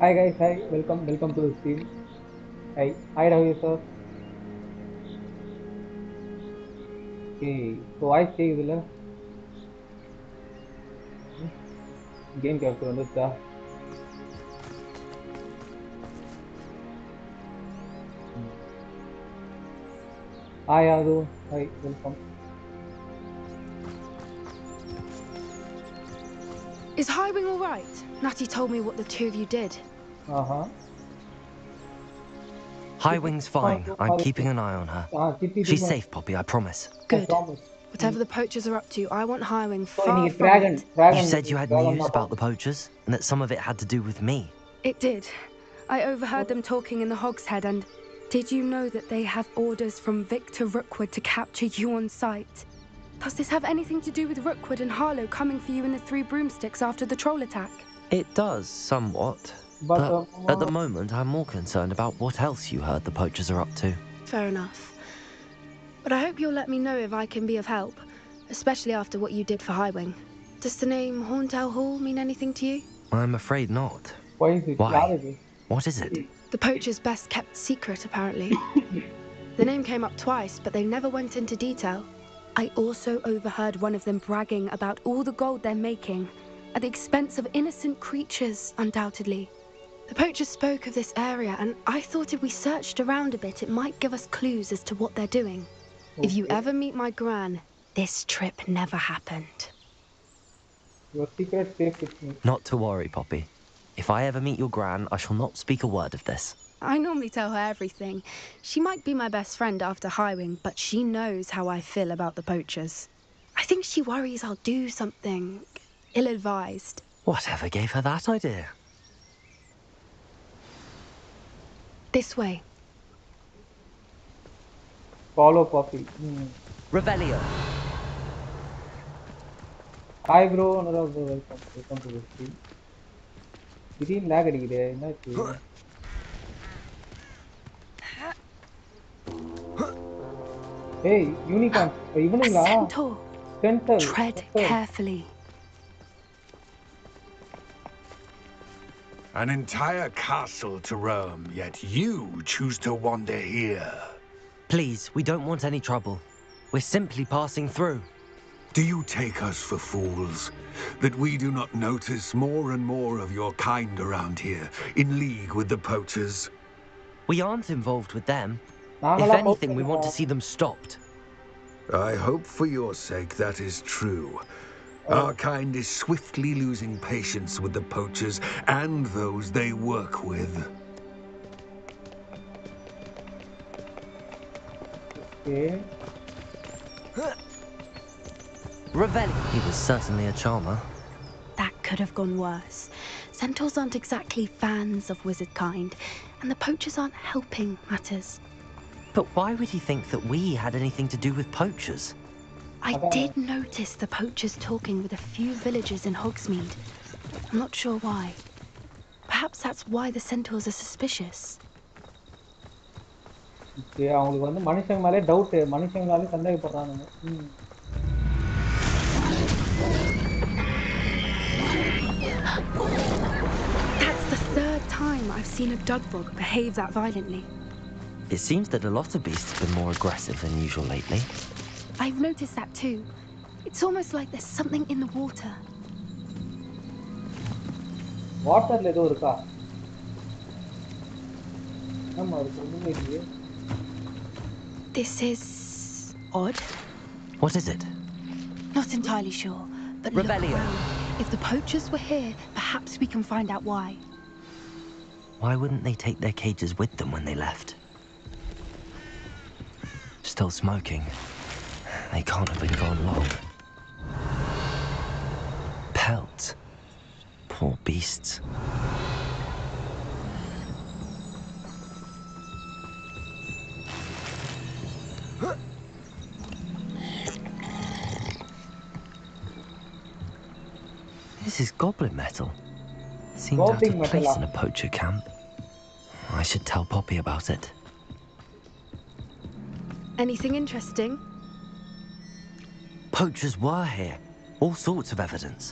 Hi guys, hi, welcome to the stream. Hi, how are you, sir? Okay, so I say இதுல game capture வந்துச்சா? Hi, Adu. Hi, welcome. Is Highwing all right? Natty told me what the two of you did. Highwing's fine. I'm keeping an eye on her. She's safe, Poppy, I promise. Good. Whatever the poachers are up to, I want Highwing So far from Dragon, it. You said you had news about the poachers, and that some of it had to do with me. It did. I overheard them talking in the Hogshead, and did you know that they have orders from Victor Rookwood to capture you on sight? Does this have anything to do with Rookwood and Harlow coming for you in the Three Broomsticks after the troll attack? It does, somewhat. But at the moment, I'm more concerned about what else you heard the poachers are up to. Fair enough. But I hope you'll let me know if I can be of help, especially after what you did for Highwing. Does the name Horntail Hall mean anything to you? I'm afraid not. Why is it? Why? What is it? The poachers' best kept secret, apparently. The name came up twice, but they never went into detail. I also overheard one of them bragging about all the gold they're making, at the expense of innocent creatures, undoubtedly. The poachers spoke of this area, and I thought if we searched around a bit, it might give us clues as to what they're doing. Okay. If you ever meet my gran, this trip never happened. Your secret safe with me. Not to worry, Poppy. If I ever meet your gran, I shall not speak a word of this. I normally tell her everything. She might be my best friend after Highwing, but she knows how I feel about the poachers. I think she worries I'll do something ill-advised. Whatever gave her that idea? This way. Follow Poppy. Revelio. Hi bro, welcome to the stream. Green lag அடிக்குதே என்னாச்சு? Hey, unicorn. A centaur. Centaur. Tread carefully. An entire castle to roam, yet you choose to wander here. Please, we don't want any trouble. We're simply passing through. Do you take us for fools? That we do not notice more and more of your kind around here, in league with the poachers? We aren't involved with them. If anything, we want to see them stopped. I hope for your sake that is true. Our kind is swiftly losing patience with the poachers and those they work with. Okay. Revelli. He was certainly a charmer. That could have gone worse. Centaurs aren't exactly fans of wizard kind, and the poachers aren't helping matters. But why would he think that we had anything to do with poachers? I did notice the poachers talking with a few villagers in Hogsmeade. I'm not sure why. Perhaps that's why the centaurs are suspicious. Okay, அவங்களுக்கு வந்து மனுஷங்க மேலே doubt, மனுஷங்களால சந்தேகப்படுறானுங்க. That's the third time I've seen a Dugbog behave that violently. It seems that a lot of beasts have been more aggressive than usual lately. I've noticed that too. It's almost like there's something in the water. வாட்டர்ல ஏதோ இருக்கா? ஆமா இருக்கு, ஒண்ணுமே இல்லையே. This is odd. What is it? Not entirely sure, but look around. If the poachers were here, perhaps we can find out why. Why wouldn't they take their cages with them when they left? Still smoking. They can't have been gone long. Pelts. Poor beasts. This is goblin metal. Seems out of place in a poacher camp. I should tell Poppy about it. Anything interesting? Poachers were here. All sorts of evidence.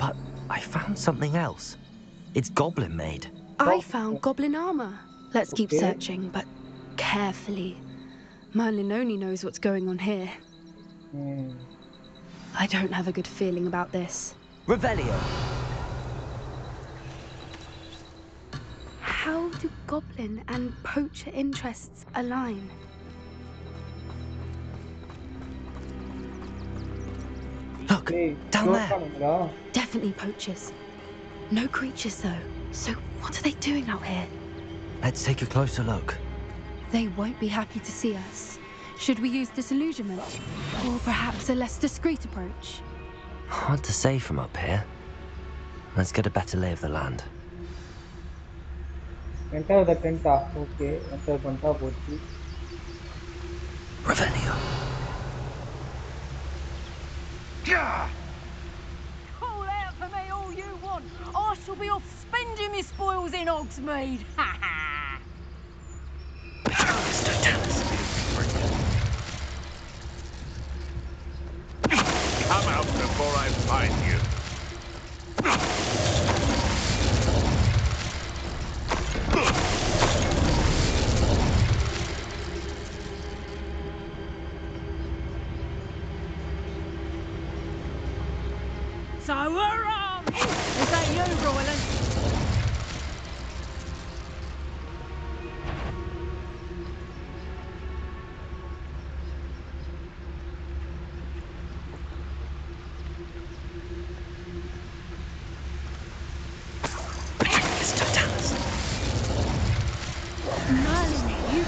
But I found something else. It's goblin made. I found goblin armor. Let's keep Okay. searching, but carefully. Merlin only knows what's going on here. I don't have a good feeling about this. Revelio. How do goblin and poacher interests align? Look, down there. Definitely poachers. No creatures though. So what are they doing out here? Let's take a closer look. They won't be happy to see us. Should we use disillusionment? Or perhaps a less discreet approach? Hard to say from up here. Let's get a better lay of the land. Enter the tent. Okay, enter Banta Portkey. Revelio. Yeah. Call out for me all you want. I shall be off spending my spoils in Hogsmeade. Ha ha! Come out before I find you. So we're armed! Is that you, Royland? Merlin, you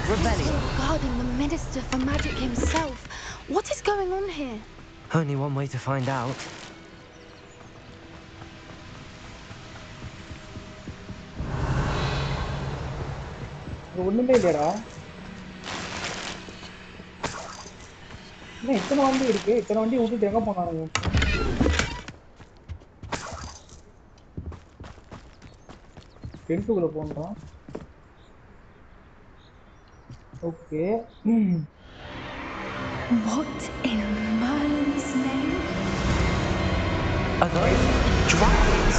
guarding the Minister for Magic himself. What is going on here? Only one way to find out. ஒண்ணுமே இல்லடா. என்ன இத்தனை வண்டி இருக்கு? இத்தனை வண்டி விட்டுட்டு எங்க போனானுங்க? டென்ட்டுக்குள்ள போன்றான். Okay. What in Merlin's name? Are those dragons?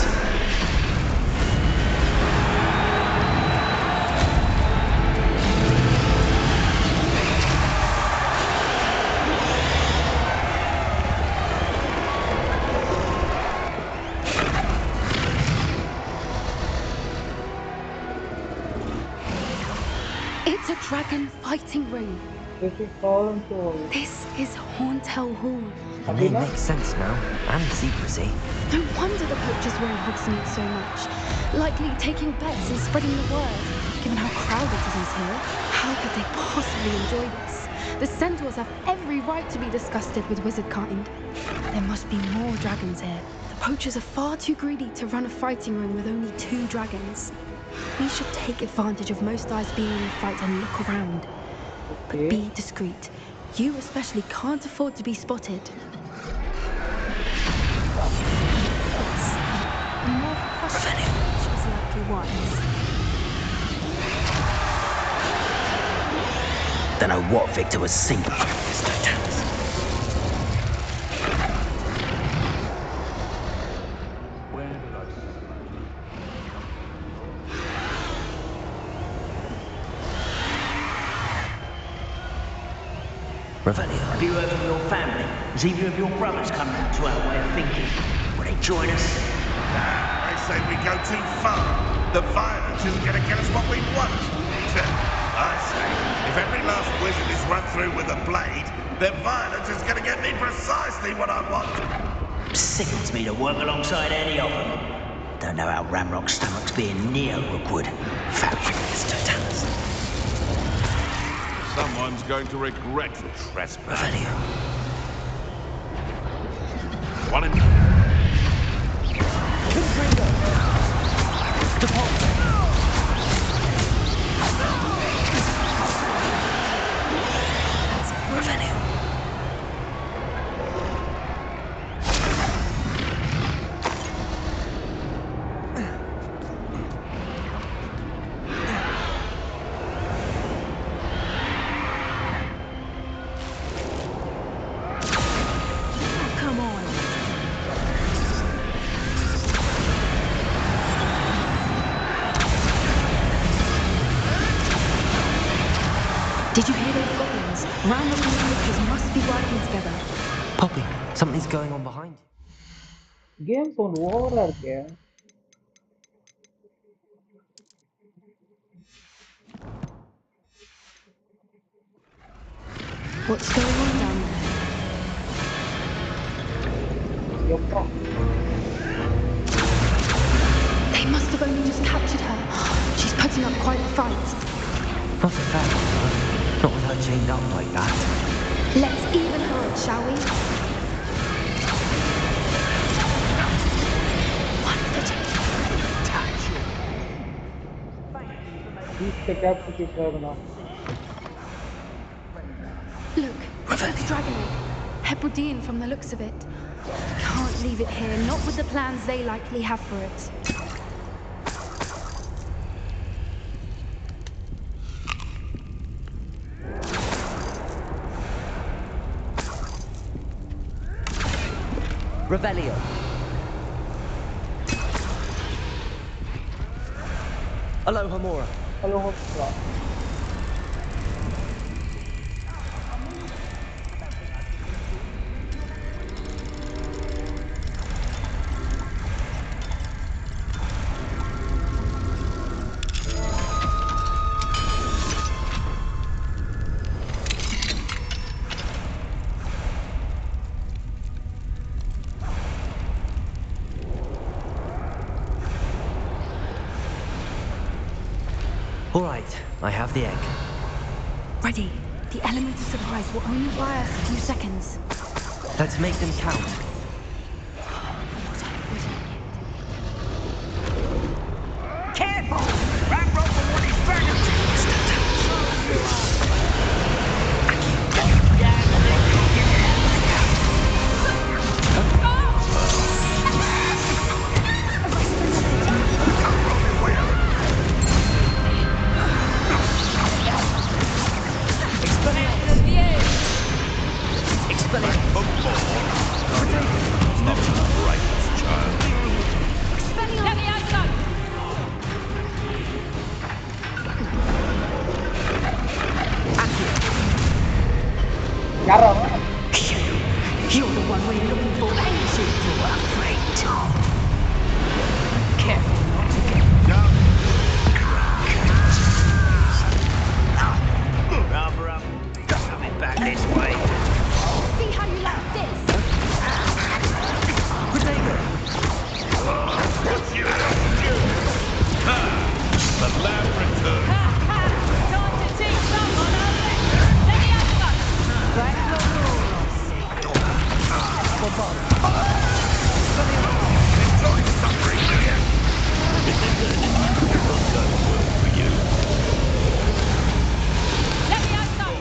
It's a dragon fighting ring. This is Hauntel Hall. The name makes sense now, and secrecy. No wonder the poachers were in Hogsmeade so much. Likely taking bets and spreading the word. Given how crowded it is here, how could they possibly enjoy this? The centaurs have every right to be disgusted with wizard kind. There must be more dragons here. The poachers are far too greedy to run a fighting ring with only 2 dragons. We should take advantage of most eyes being in the fight and look around. But be discreet. You especially can't afford to be spotted. More questions likely wise. Don't know what Victor was thinking. Revelio. Have you heard from your family? Has either of your brothers come round to our way of thinking? Will they join us? They say we go too far. The violence isn't going to get us what we want. I say, if every last wizard is run through with a blade, then violence is going to get me precisely what I want. Sickens me to work alongside any of them. Don't know how Ramrock's stomach's being near Rookwood. Fabric totalus. Someone's going to regret trespass. Revelio. One in... Revelio. Did you hear those goblins? Ramrock and the Ultras must be working together. Poppy, something's going on behind you. Game sound ஓவரா இருக்கே. What's going on down there? எப்பா They must have only just captured her. She's putting up quite a fight. Not a fair one, not with her chained up like that. Let's even her up, shall we? One particular touch. He's the capacity driver now. Look, it's Dragonite. Hebridean from the looks of it. Can't leave it here, not with the plans they likely have for it. Revelio. Aloha Mora. Hello, Hopsa. All right, I have the egg. Ready. The element of surprise will only buy us a few seconds. Let's make them count. Careful! Ramrock will want his dragons! யாரா You're the one we're looking for, ain't you? You're afraid, Tom. Careful not to get Rather up. Coming back this way. See how you like this? What's you Ha! The lab return. Time to teach someone a lesson. Let me have fun. Right, Enjoy suffering, do you? Well done work for you. let me have some.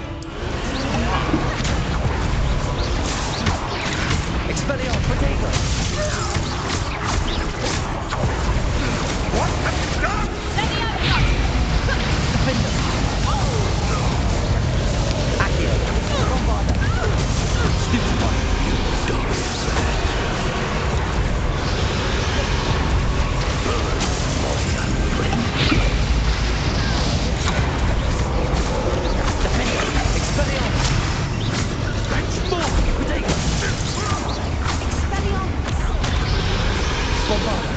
Expelliarmus, potato. What have you done? Let me have some. Defender. Accio. Bombarda. Stupefy. Defender. Expelliarmus. More. Potato. Expelliarmus. Bombarda.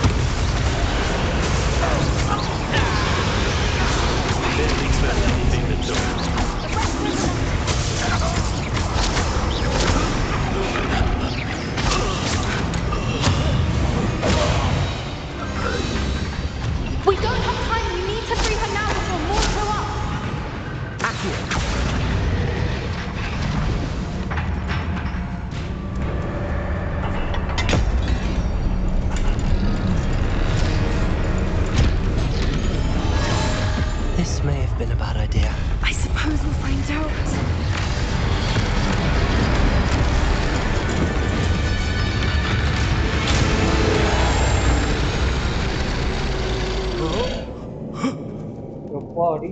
We don't have time. We need to free her now before more show up. Accio. This may have been a bad idea. I suppose we'll find out. எப்பாடி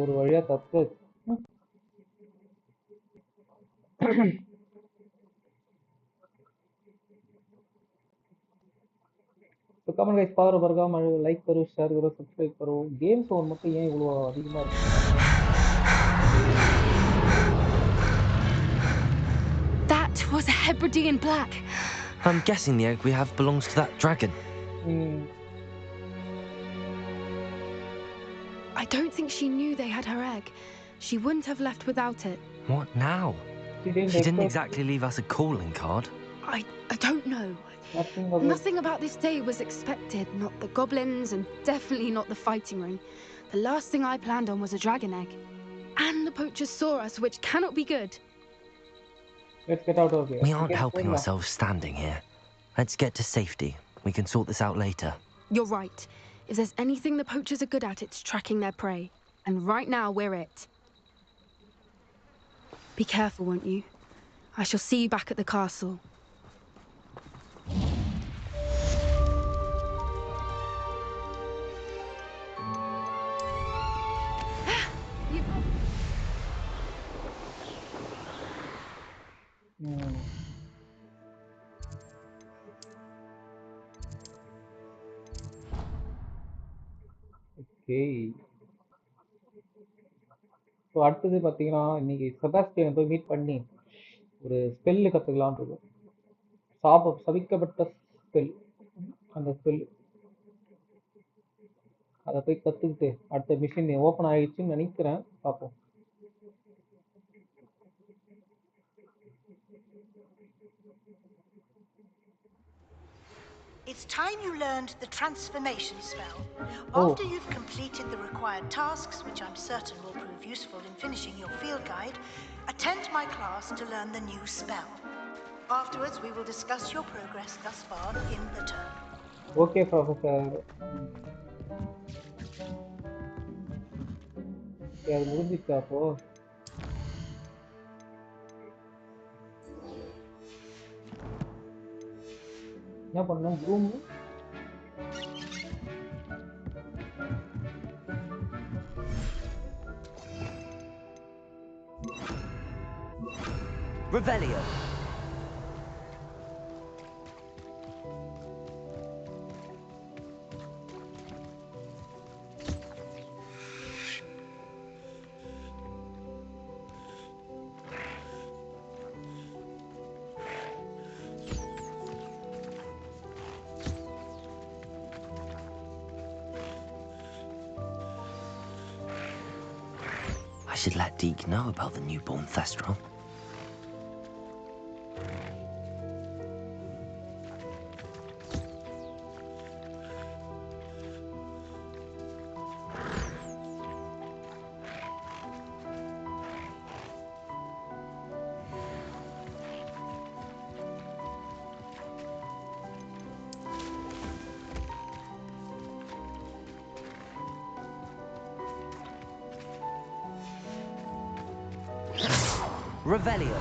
ஒரு வழியா தப்பு. तो comment guys power बरगा like करो share करो subscribe करो game zone மட்டும் ஏன் இவ்வளவு அதிகமா இருக்கு That was a Hebridean black. I'm guessing the egg we have belongs to that dragon. I don't think she knew they had her egg. She wouldn't have left without it. What now? She didn't exactly leave us a calling card. I don't know. Nothing about this day was expected. Not the goblins, and definitely not the fighting ring. The last thing I planned on was a dragon egg. And the poachers saw us, which cannot be good. Let's get out of here. We aren't helping ourselves standing here. Let's get to safety. We can sort this out later. You're right. If there's anything the poachers are good at, it's tracking their prey. And right now, we're it. Be careful, won't you? I shall see you back at the castle. Okay. So அடுத்தது பார்த்தீங்கன்னா இன்னைக்கு செபாஸ்டியனை போய் meet பண்ணி ஒரு spell கற்றுக்கலான் இருக்கும் சபிக்கப்பட்ட spell அந்த spell அதை போய் கற்றுக்கிட்டு அடுத்த மிஷின் ஓப்பன் ஆகிடுச்சுன்னு நினைக்கிறேன் பார்ப்போம் It's time you learned the transformation spell. After you've completed the required tasks, which I'm certain will prove useful in finishing your field guide, attend my class to learn the new spell. Afterwards, we will discuss your progress thus far in the term. Okay, Professor. Yeah, முடிஞ்சிச்சா அப்போ என்ன பண்ணோம் room Revelio. I should let Deke know about the newborn Thestral. Revelio.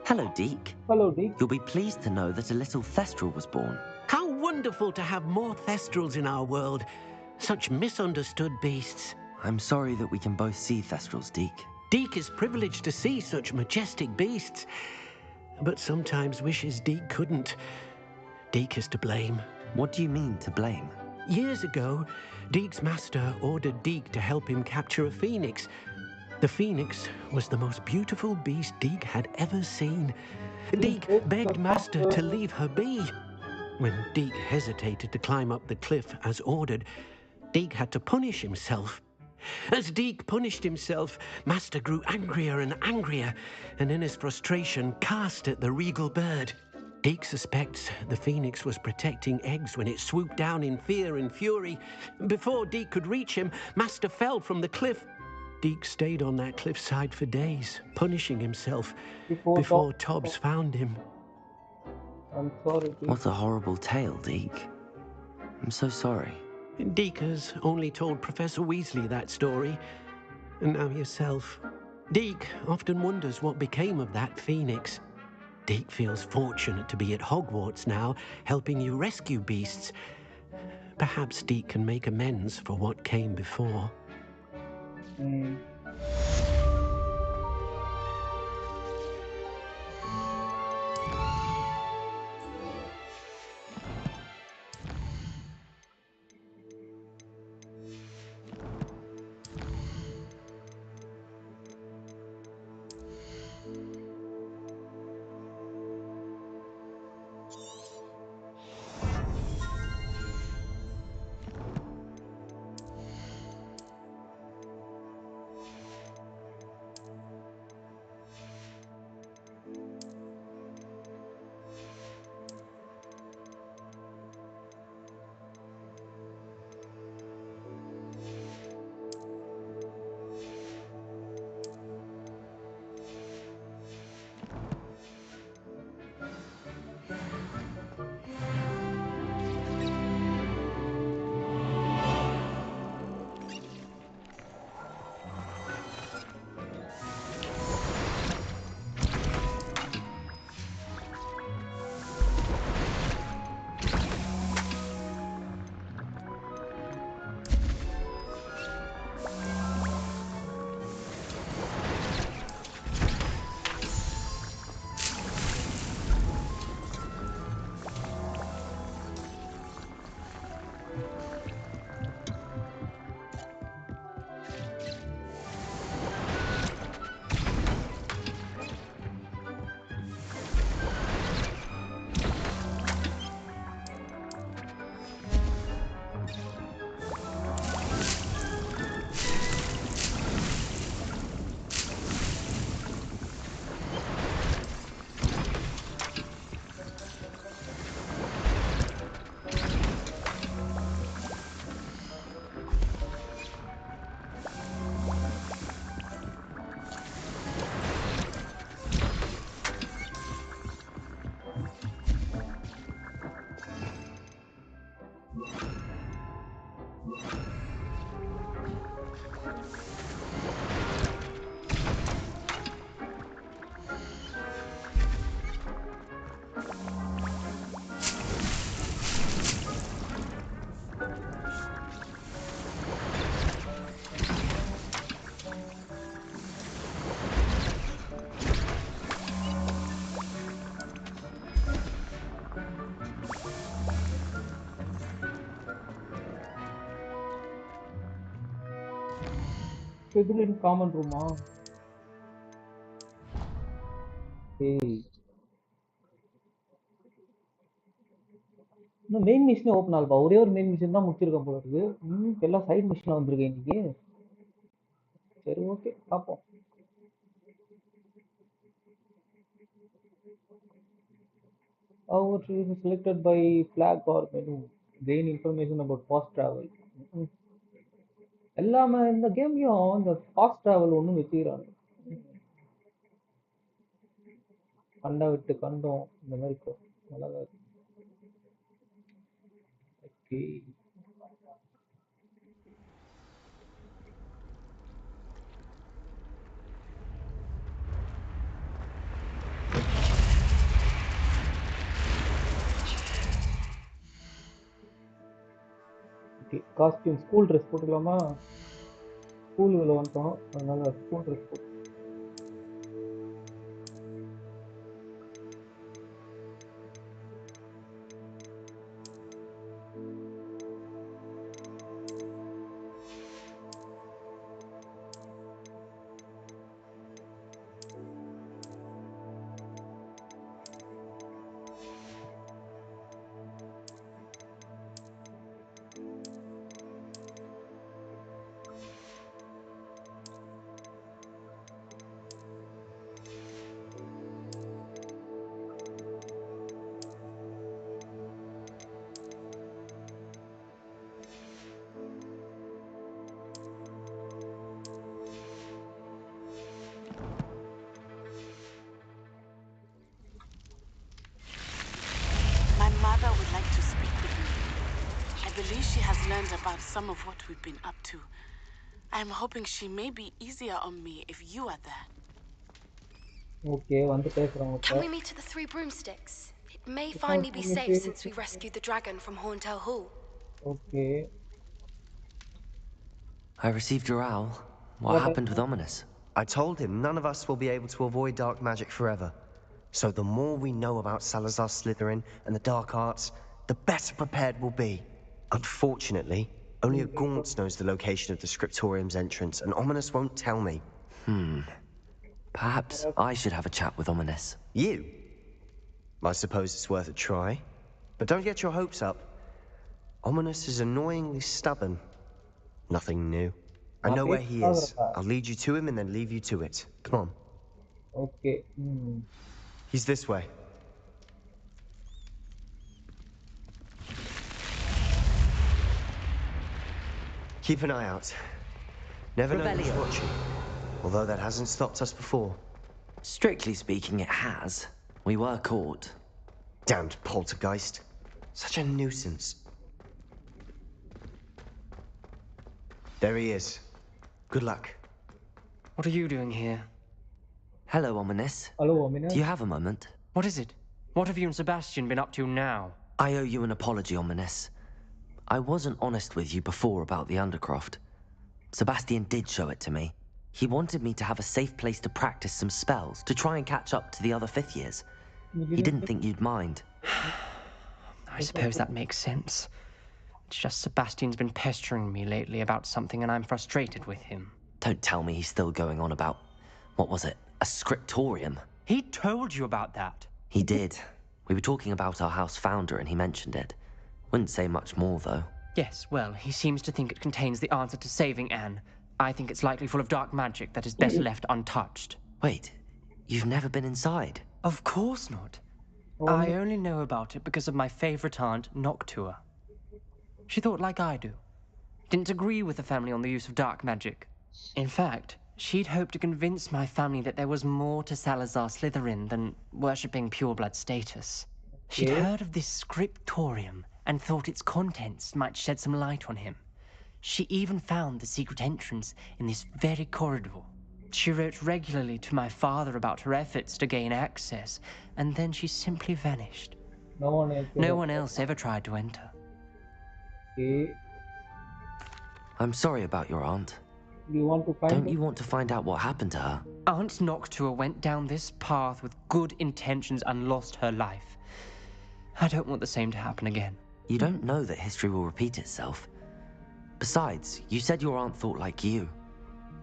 Hello, Deke. Hello, Deke. You'll be pleased to know that a little Thestral was born. How wonderful to have more Thestrals in our world. Such misunderstood beasts. I'm sorry that we can both see Thestrals, Deke. Deke is privileged to see such majestic beasts, but sometimes wishes Deke couldn't. Deke is to blame. What do you mean, to blame? Years ago, Deke's master ordered Deke to help him capture a phoenix. The phoenix was the most beautiful beast Deke had ever seen. Deke begged master to leave her be. When Deke hesitated to climb up the cliff as ordered, Deke had to punish himself. As Deke punished himself, master grew angrier and angrier, and in his frustration cast at the regal bird. Deke suspects the phoenix was protecting eggs when it swooped down in fear and fury. Before Deke could reach him, master fell from the cliff. Deke stayed on that cliffside for days, punishing himself before Tobbs found him. I'm sorry. What a horrible tale, Deke. I'm so sorry. Deke has only told Professor Weasley that story, and now yourself. Deke often wonders what became of that phoenix. Deke feels fortunate to be at Hogwarts now, helping you rescue beasts. Perhaps Deke can make amends for what came before. Schedule in common room. இன்னும் main மிஷினே open ஆகலப்பா. ஒரே ஒரு main machine தான் முடிச்சிருக்கேன் போல இருக்கு. எல்லாம் side மிஷினாக வந்திருக்கேன் இன்னைக்கு. சரி, ஓகே, பார்ப்போம். Our tree is selected by flag or menu. Gain information about fast travel. எல்லாமே இந்த கேம்லயும் இந்த ஃபாஸ்ட் டிராவல் ஒன்றும் வச்சுக்கிறாங்க. கண்டா விட்டு கண்டோம் இந்த மாதிரி நல்லா இருக்கு. ஓகே, காஸ்டியூம் ஸ்கூல் ட்ரெஸ் போட்டுக்கலாமா? ஸ்கூல் இதில் வந்துட்டோம், அதனால ஸ்கூல் ட்ரெஸ் போட்டு believe she has learned about some of what we've been up to. I'm hoping she may be easier on me if you are there. Okay, வந்து பேசுறோம் Can okay. we meet at the Three Broomsticks? It may finally be safe since we rescued the dragon from Horntail Hall. Okay. I received your owl. What happened with Ominous? I told him none of us will be able to avoid dark magic forever. So the more we know about Salazar Slytherin and the dark arts, the better prepared we'll be. Unfortunately, only a Gaunt knows the location of the Scriptorium's entrance, and Ominous won't tell me. Perhaps I should have a chat with Ominous. You? I suppose it's worth a try. But don't get your hopes up. Ominous is annoyingly stubborn. Nothing new. I know where he is. I'll lead you to him and then leave you to it. Come on. Okay. He's this way. Keep an eye out. Never know who's watching. Although that hasn't stopped us before. Strictly speaking, it has. We were caught. Damned poltergeist. Such a nuisance. There he is. Good luck. What are you doing here? Hello, Ominous. Hello, Ominous. Do you have a moment? What is it? What have you and Sebastian been up to now? I owe you an apology, Ominous. I wasn't honest with you before about the Undercroft. Sebastian did show it to me. He wanted me to have a safe place to practice some spells, to try and catch up to the other 5th years. He didn't think you'd mind. I suppose that makes sense. It's just Sebastian's been pestering me lately about something and I'm frustrated with him. Don't tell me he's still going on about, what was it, a scriptorium? He told you about that? He did. We were talking about our house founder and he mentioned it. Wouldn't say much more, though. Yes, well, he seems to think it contains the answer to saving Anne. I think it's likely full of dark magic that is best left untouched. Wait, you've never been inside? Of course not. I only know about it because of my favorite aunt, Noctua. She thought like I do. Didn't agree with the family on the use of dark magic. In fact, she'd hoped to convince my family that there was more to Salazar Slytherin than worshipping pureblood status. She'd heard of this scriptorium and thought its contents might shed some light on him. She even found the secret entrance in this very corridor. She wrote regularly to my father about her efforts to gain access, and then she simply vanished. No one else ever tried to enter. I'm sorry about your aunt. Don't you want to find out what happened to her? Aunt Noctua went down this path with good intentions and lost her life. I don't want the same to happen again. You don't know that history will repeat itself. Besides, you said your aunt thought like you.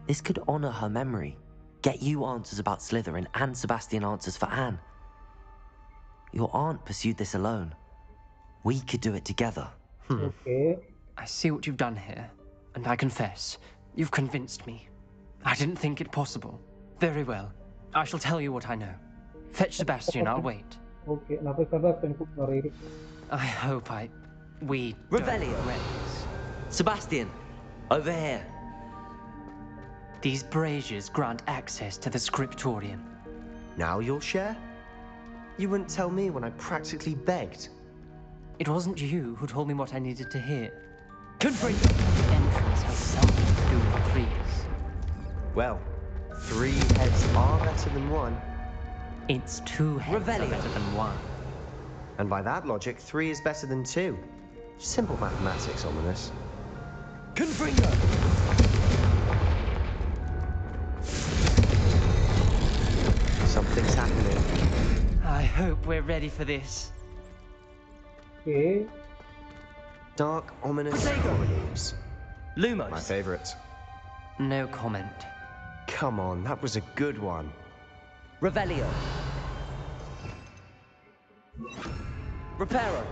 This could honor her memory, get you answers about Slytherin and Sebastian answers for Anne. Your aunt pursued this alone. We could do it together. Okay. I see what you've done here, and I confess, you've convinced me. I didn't think it possible. Very well. I shall tell you what I know. Fetch Sebastian, I'll wait. Okay, நான் போய் செபாஸ்டியன் கூப்பிட்டு வரேன். I hope we Revelio. Sebastian, over here. These braziers grant access to the scriptorium. Now you'll share? You wouldn't tell me when I practically begged. It wasn't you who told me what I needed to hear. The entrance has something to do with trees. Well, 3 heads are better than 1. It's 2 heads are better than 1. And by that logic, 3 is better than 2. Simple mathematics, Ominous. Confringo! Something's happening. I hope we're ready for this. Okay. Dark, ominous corridors. Lumos. My favorite. No comment. Come on, that was a good one. Revelio. Reparo.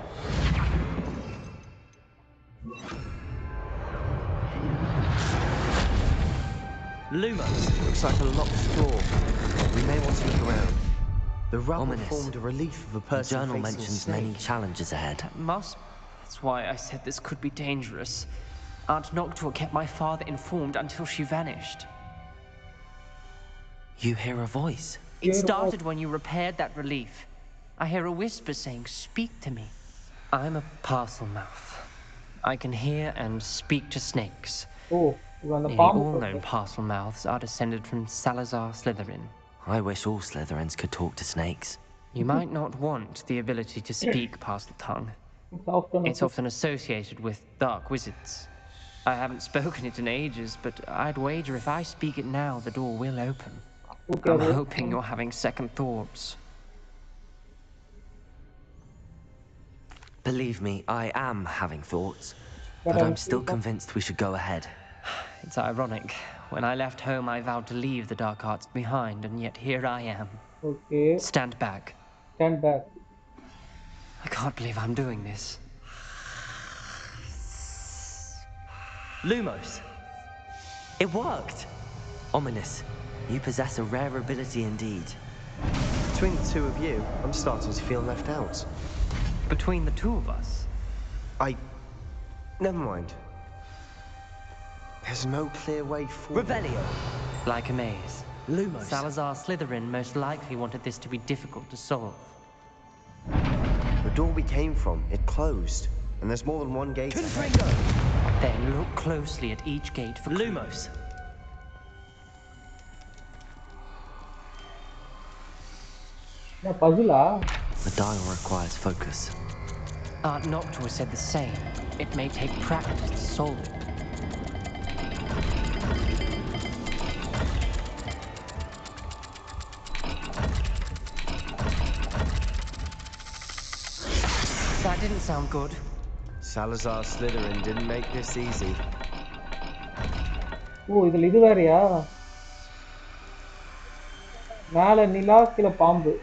Lumos. Looks like a locked door. We may want to look around. The rubble formed a relief of a person. The journal facing mentions a snake. many challenges ahead. That's why I said this could be dangerous. Aunt Noctua kept my father informed until she vanished. You hear a voice? It started when you repaired that relief. I hear a whisper saying, "Speak to me." I'm a parcel mouth. I can hear and speak to snakes. Oh, Nearly all known parcel mouths are descended from Salazar Slytherin. I wish all Slytherins could talk to snakes. You might not want the ability to speak parcel tongue. It's often associated with dark wizards. I haven't spoken it in ages, but I'd wager if I speak it now, the door will open. I'm hoping you're having second thoughts. Believe me, I am having thoughts, but I'm still convinced we should go ahead. It's ironic. When I left home, I vowed to leave the dark arts behind, and yet here I am. Okay. Stand back. Stand back. I can't believe I'm doing this. Lumos! It worked! Ominous, you possess a rare ability indeed. Between the two of you, I'm starting to feel left out. Between the two of us? Never mind. There's no clear way forward. Revelio! Like a maze. Lumos. Salazar Slytherin most likely wanted this to be difficult to solve. The door we came from, it closed. And there's more than one gate ahead. Then look closely at each gate for Lumos. The dial requires focus. Aunt Noctua said the same. It may take practice to solve it. That didn't sound good. Salazar Slytherin didn't make this easy. Oh, இதுல இது வேறயா? மேல நிலா கீழ பாம்பு.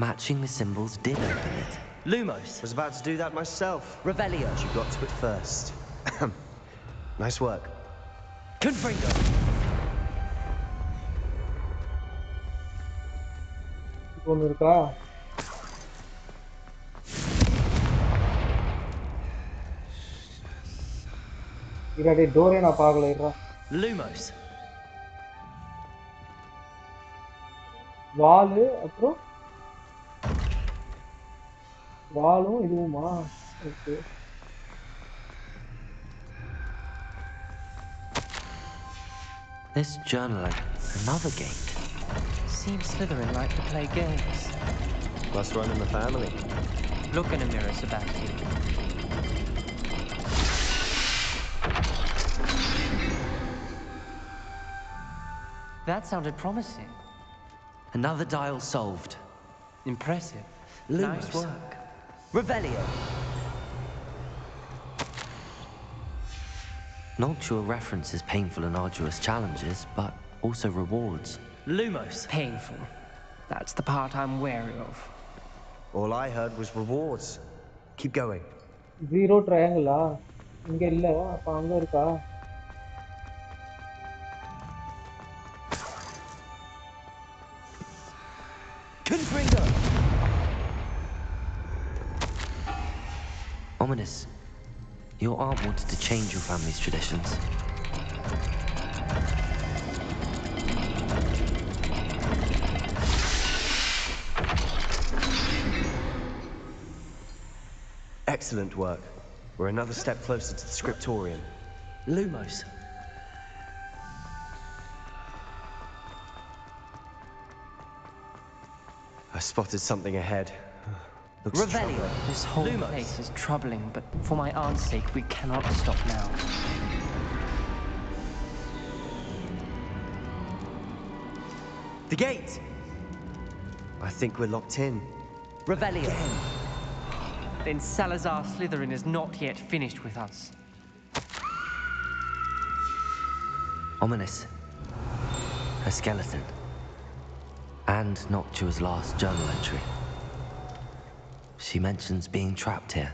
Matching the symbols did open it. Lumos! Was about to do that myself. Revelio! But you got to it first. Nice work. Confringo! ஒன்னு இருக்கா? இராடே டோரே நான் பார்க்கல இருடா. Lumos! வாளு அப்புறம் வாளும் இதுவுமா? Okay. This journal, another gate. Seems Slytherin like to play games. Must run in the family. Look in a mirror, Sebastian. That sounded promising. Another dial solved. Impressive. Lumos. Nice work. Revelio! Noctua references painful and arduous challenges, but also rewards. Lumos! Painful. That's the part I'm wary of. All I heard was rewards. Keep going. Zero triangle ah. இங்க இல்ல அப்ப அங்க இருக்கா? Confringo! Ominous. Your aunt wanted to change your family's traditions. Excellent work. We're another step closer to the scriptorium. Lumos. I spotted something ahead. Looks Revelio. This whole Lumos. place is troubling, but for my aunt's sake, we cannot stop now. The gate! I think we're locked in. Revelio. Then Salazar Slytherin is not yet finished with us. Ominous. Her skeleton. And Noctua's last journal entry. She mentions being trapped here,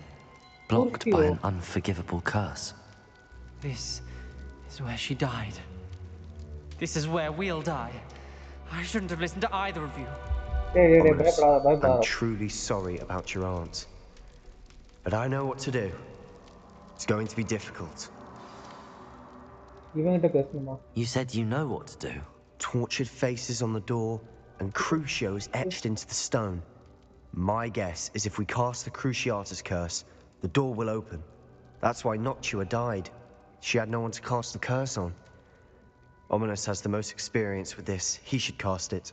blocked by an unforgivable curse. This is where she died. This is where we'll die. I shouldn't have listened to either of you. Ominous, I'm truly sorry about your aunt. But I know what to do. It's going to be difficult. You said you know what to do. Tortured faces on the door and Crucios etched into the stone. My guess is if we cast the Cruciatus curse, the door will open. That's why Noctua died. She had no one to cast the curse on. Ominous has the most experience with this. He should cast it.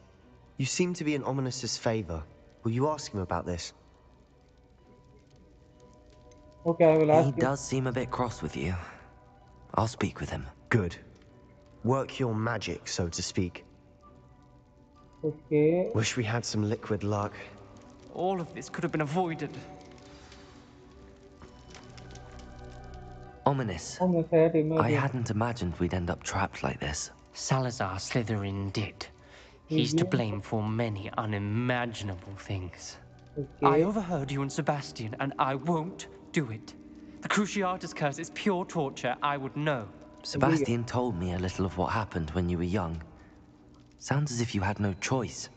You seem to be in Ominous's favor. Will you ask him about this? Okay, I will ask He you. does seem a bit cross with you. I'll speak with him. Good. Work your magic, so to speak. Okay. Wish we had some liquid luck. All of this could have been avoided. Ominous. I hadn't imagined we'd end up trapped like this. Salazar Slytherin did. He's to blame for many unimaginable things. Okay. I overheard you and Sebastian, and I won't do it. The Cruciatus curse is pure torture. I would know. Sebastian told me a little of what happened when you were young. Sounds as if you had no choice.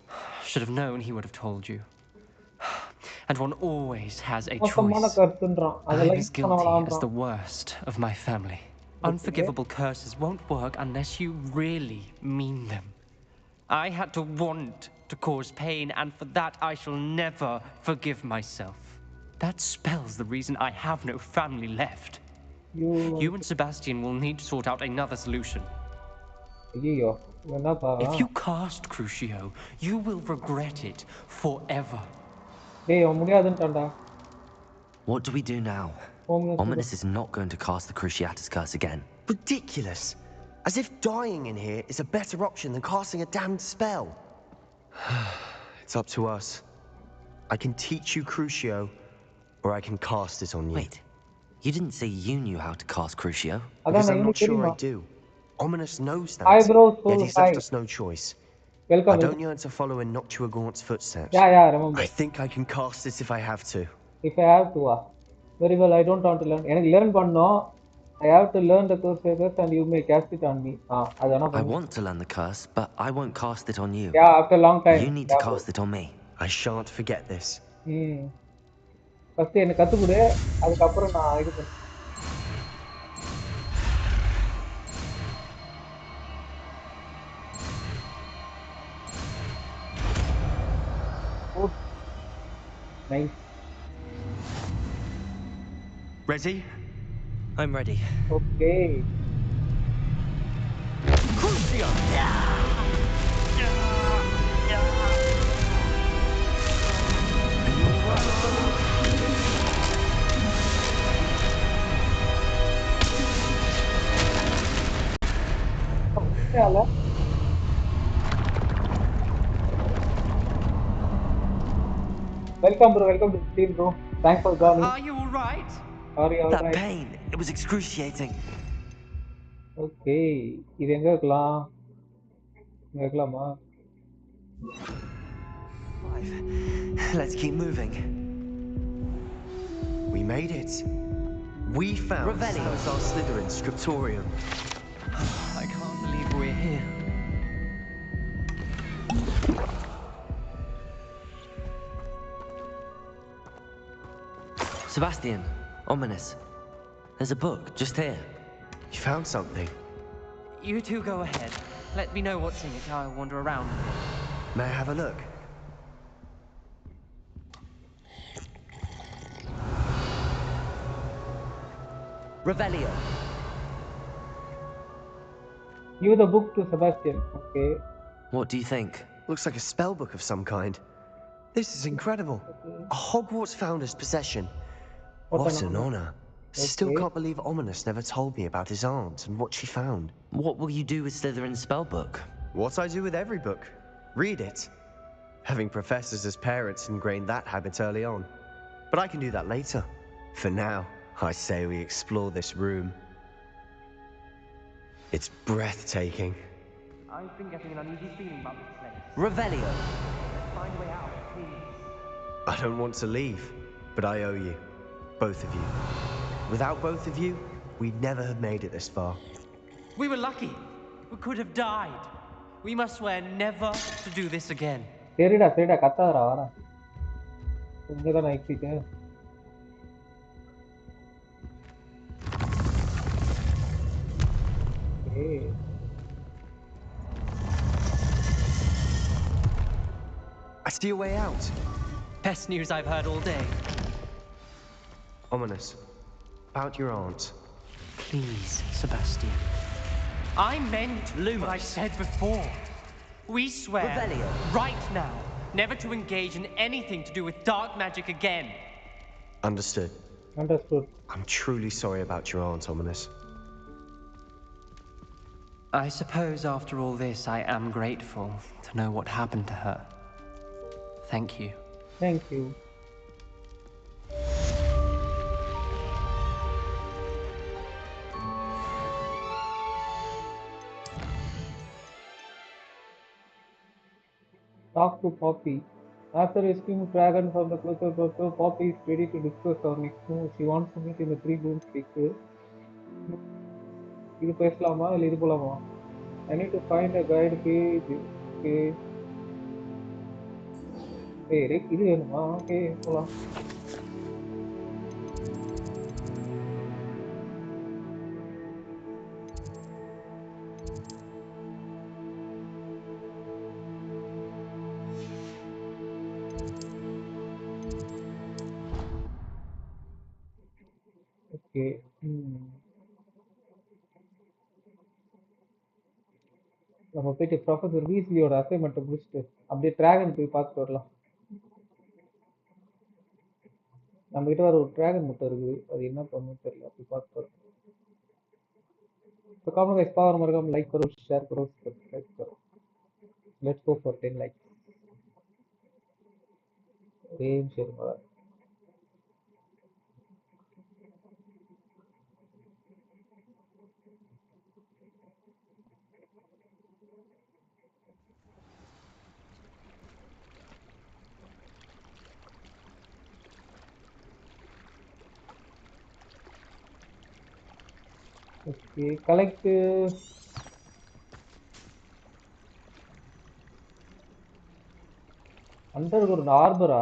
Should have known he would have told you. And one always has a choice. I was guilty as the worst of my family. Unforgivable curses won't work unless you really mean them. I had to want to cause pain, and for that I shall never forgive myself. That spells the reason I have no family left. You and Sebastian will need to sort out another solution. If you cast Crucio, you will regret it forever. What do we do now? Ominous is not going to cast the Cruciatus curse again. Ridiculous! As if dying in here is a better option than casting a damned spell. It's up to us. I can teach you Crucio, or I can cast it on you. Wait, you didn't say you knew how to cast Crucio? Because I'm not sure I do. Ominous knows that, yet he's left us no choice. I don't yearn to follow in Noctua Gaunt's footsteps. Remember. I think I can cast it if I have to. If I have to, very well. I don't want to learn. எனக்கு learn பண்ணனும். I have to learn the Corsair curse and you may cast it on me. I want to learn the curse, but I won't cast it on you. Yeah, after a long time. You need to cast it on me. I shan't forget this. First எனக்கு கத்து கொடு. அதுக்கு அப்புறம் நான் இது பண்ணேன். Nice. Ready? I'm ready. Okay. Crucio! Welcome bro, welcome to the team bro. Thanks for joining. Are you alright? Are you alright? That pain, it was excruciating. Okay, இது எங்க இருக்கலாம்? இங்க இருக்கலாமா? Let's keep moving. We made it. We found Salazar Slytherin's scriptorium. I can't believe we're here. Sebastian, Ominous. There's a book just here. You found something? You two go ahead. Let me know what's in it. I'll wander around. May I have a look? Revelio. Give the book to Sebastian. Okay. What do you think? Looks like a spell book of some kind. This is incredible. A Hogwarts founder's possession. What an honor. Still can't believe Ominous never told me about his aunt and what she found. What will you do with Slytherin's spellbook? What I do with every book. Read it. Having professors as parents ingrained that habit early on. But I can do that later. For now, I say we explore this room. It's breathtaking. I've been getting an uneasy feeling about this place. Revelio. Let's find a way out, please. I don't want to leave, but I owe you. Both of you. Without both of you, we'd never have made it this far. We were lucky. We could have died. We must swear never to do this again. சரிடா கத்தாதடா வாடா. இங்கதான் நான் exit. Okay. I see a way out. Best news I've heard all day. Ominous. About your aunt. Please, Sebastian. I meant what I said before. We swear, Revelio. right now, never to engage in anything to do with dark magic again. Understood. Understood. I'm truly sorry about your aunt, Ominous. I suppose after all this, I am grateful to know what happened to her. Thank you. Thank you. Talk to Poppy. After rescuing Dragon from the closer grotto, Poppy is ready to discuss our next move. She wants to meet in the Three Boom Speak. இது பேசலாமா இல்லை இது போலாமா? I need to find a guide page. Okay. சரி இது வேணுமா? Okay போலாம். Okay. நம்ம போயிட்டு ப்ரொஃபசர் வீஸ்லியோட அசைன்மெண்ட்டை முடிச்சுட்டு அப்படியே டிராகன் போய் பார்த்துட்டு வரலாம். நம்ம கிட்ட வர ஒரு டிராகன் முட்டை இருக்குது, அது என்ன பண்ணுன்னு தெரியல, அப்படி பார்த்துட்டு வரலாம். तो कमेंट गाइस पावर मरगम लाइक करो शेयर करो सब्सक्राइब करो. Let's go for 10 likes. रेम शेयर करो. Okay, collect underground harbor.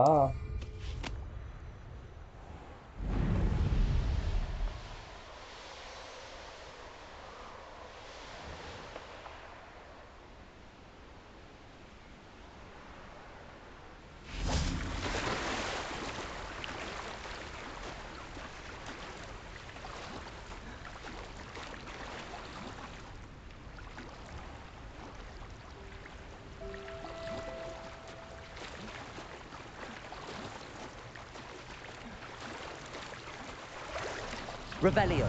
Revelio.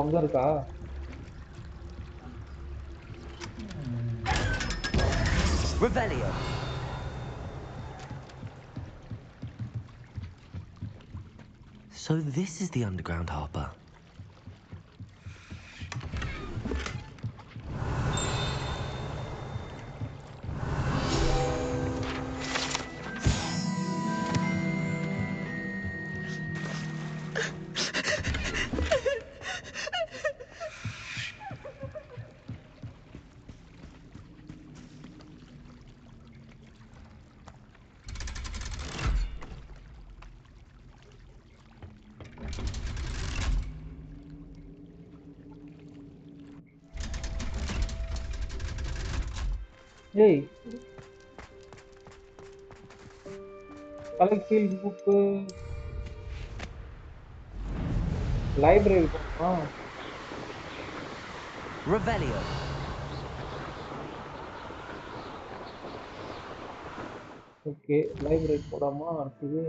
அங்க இருக்கா? Revelio. So this is the underground harbor. Hey, collect field book. Library போமா? Revelio. ஓகே, லைப்ரரி போடாமா அடுத்தது?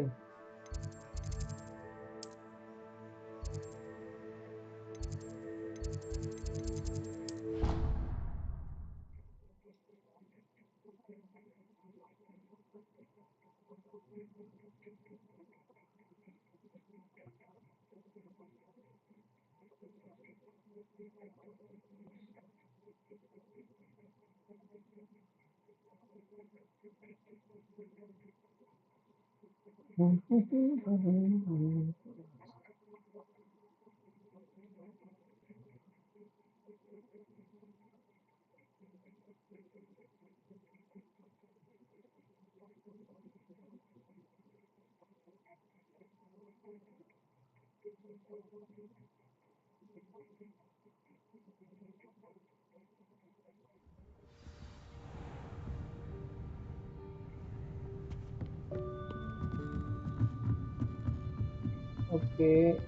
Okay.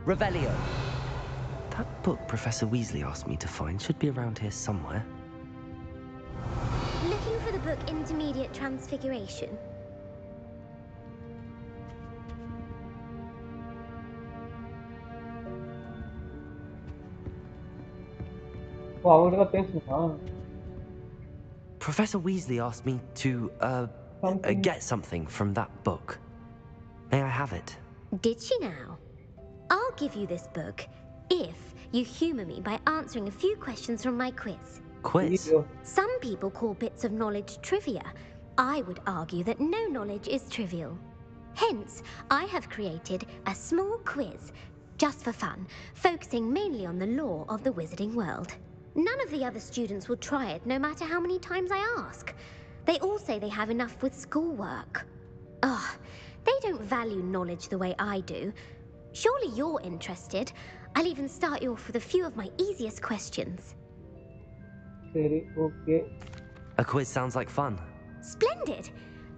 Revelio. That book Professor Weasley asked me to find should be around here somewhere. Looking for the book Intermediate Transfiguration? Professor Weasley asked me to, get something from that book. May I have it? Did she now? I'll give you this book if you humour me by answering a few questions from my quiz. Quiz? Some people call bits of knowledge trivia. I would argue that no knowledge is trivial. Hence, I have created a small quiz, just for fun, focusing mainly on the lore of the wizarding world. None of the other students will try it, no matter how many times I ask. They all say they have enough with schoolwork. Ugh, they don't value knowledge the way I do. Surely you're interested. I'll even start you off with a few of my easiest questions. Okay. A quiz sounds like fun. Splendid!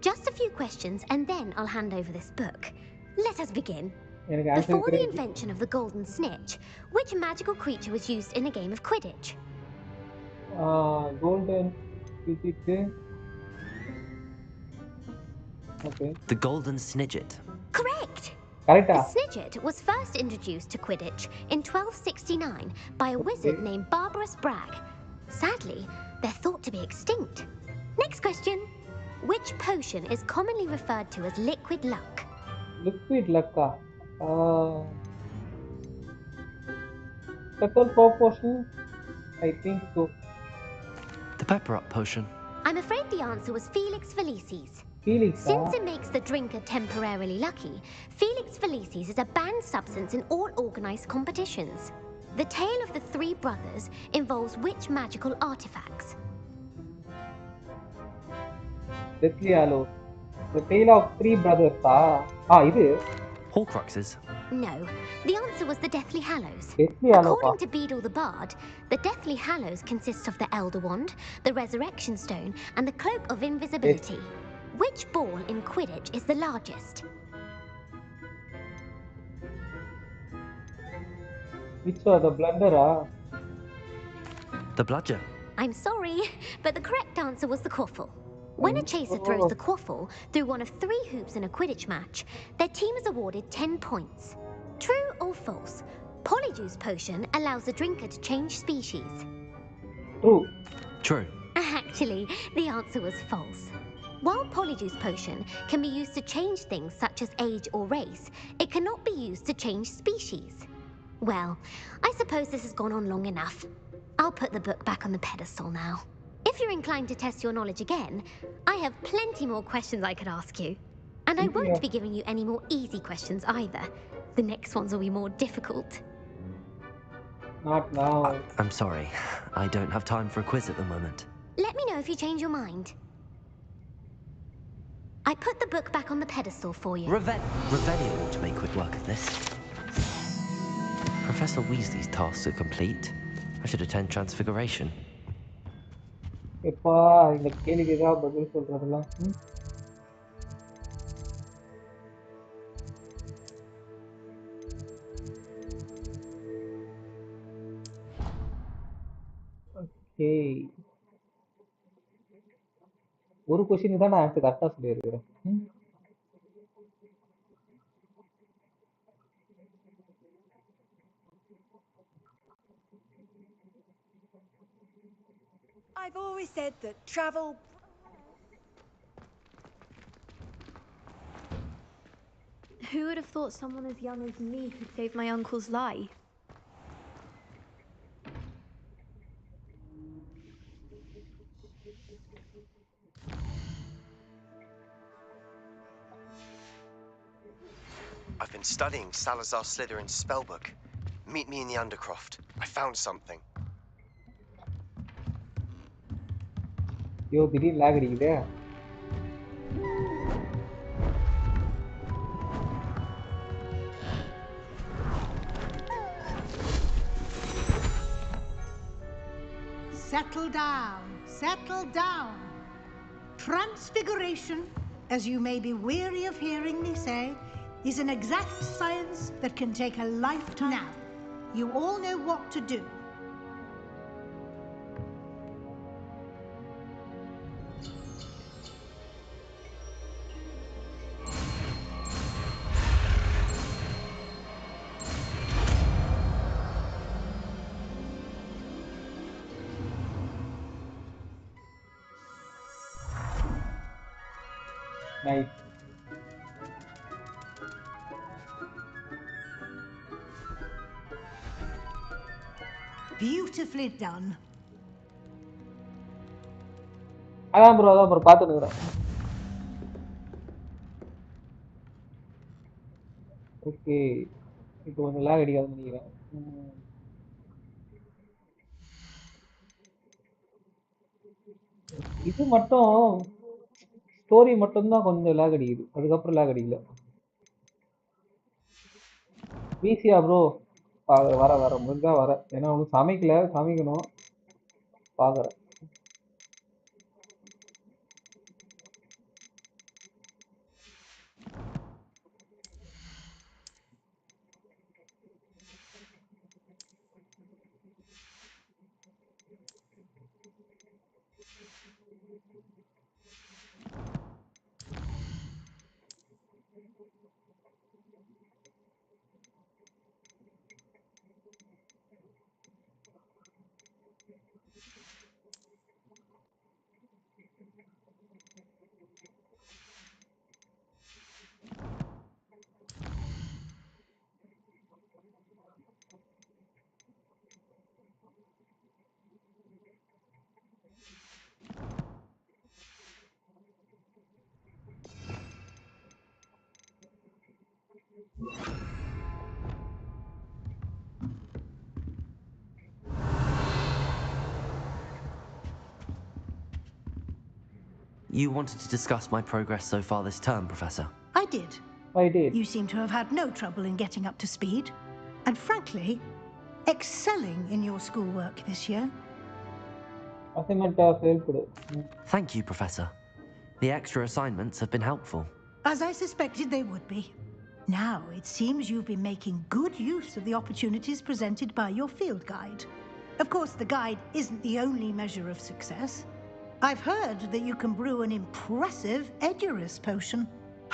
Just a few questions and then I'll hand over this book. Let us begin. Before the invention of the golden snitch, which magical creature was used in a game of Quidditch? Golden Snitch. Okay. The Golden Snidget. Correct! Correct. The Snidget was first introduced to Quidditch in 1269 by a wizard named Barbarous Bragg. Sadly, they're thought to be extinct. Next question. Which potion is commonly referred to as liquid luck? Liquid luck. Total proportion? I think so. The Pepper Up potion. I'm afraid the answer was Felix Felicis. Felix, Since it makes the drinker temporarily lucky, Felix Felicis is a banned substance in all organised competitions. The tale of the three brothers involves which magical artifacts? Deathly Hallows. The tale of three brothers. It is. Horcruxes. No, the answer was the Deathly Hallows. Deathly Hallows. According to Beedle the Bard, the Deathly Hallows consists of the Elder Wand, the Resurrection Stone, and the Cloak of Invisibility. Which ball in Quidditch is the largest? Which are the blunderer? The Bludger. I'm sorry, but the correct answer was the Quaffle. When a chaser throws the Quaffle through one of 3 hoops in a Quidditch match, their team is awarded 10 points. True or false? Polyjuice potion allows the drinker to change species. True. True. Actually, the answer was false. While Polyjuice potion can be used to change things such as age or race, it cannot be used to change species. Well, I suppose this has gone on long enough. I'll put the book back on the pedestal now. If you're inclined to test your knowledge again, I have plenty more questions I could ask you. And I won't be giving you any more easy questions either. The next ones will be more difficult. Not now. I'm sorry. I don't have time for a quiz at the moment. Let me know if you change your mind. I put the book back on the pedestal for you. Revelio ought to make quick work of this. Professor Weasley's tasks are complete. I should attend Transfiguration. எப்பா இந்த கேள்விக்கு ஏதாவது பதில் சொல்றதெல்லாம் okay ஒரு question தான் நான் answer கரெக்ட்டா சொல்லியிருக்கேன் I've always said that travel... Who would have thought someone as young as me could save my uncle's life? I've been studying Salazar Slytherin's spellbook. Meet me in the Undercroft. I found something. Yo, திடீர் lag அடிக்குதே. Settle down. Settle down. Transfiguration, as you may be weary of hearing me say, is an exact science that can take a lifetime. Now, you all know what to do. Nice. Beautifully done. அதான் bro பார்த்துட்டு இருக்கிறேன். Okay, இப்போ கொஞ்சம் lag அடிக்காதுன்னு நினைக்கிறேன். இது மட்டும் story மட்டும்தான் கொஞ்சம் lag அடிக்குது, அதுக்கப்புறம் lag அடிக்கல. ஈஸியா ப்ரோ? வர முடிஞ்சா வர, ஏன்னா ஒன்றும் சமைக்கணும், பார்க்குறேன். You wanted to discuss my progress so far this term, Professor? I did. I did. You seem to have had no trouble in getting up to speed, and frankly, excelling in your schoolwork this year. Assignment failed. Thank you, Professor. The extra assignments have been helpful. As I suspected they would be. Now, it seems you've been making good use of the opportunities presented by your field guide. Of course, the guide isn't the only measure of success. I've heard that you can brew an impressive Edurus potion.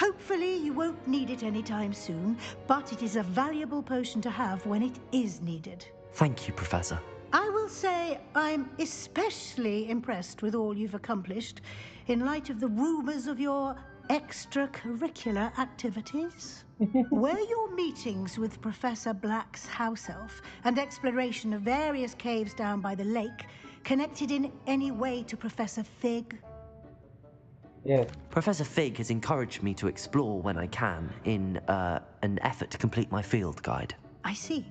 Hopefully, you won't need it anytime soon, but it is a valuable potion to have when it is needed. Thank you, Professor. I will say I'm especially impressed with all you've accomplished in light of the rumors of your extracurricular activities. Were your meetings with Professor Black's house elf and exploration of various caves down by the lake connected in any way to Professor Fig? Yes. Professor Fig has encouraged me to explore when I can in an effort to complete my field guide. I see.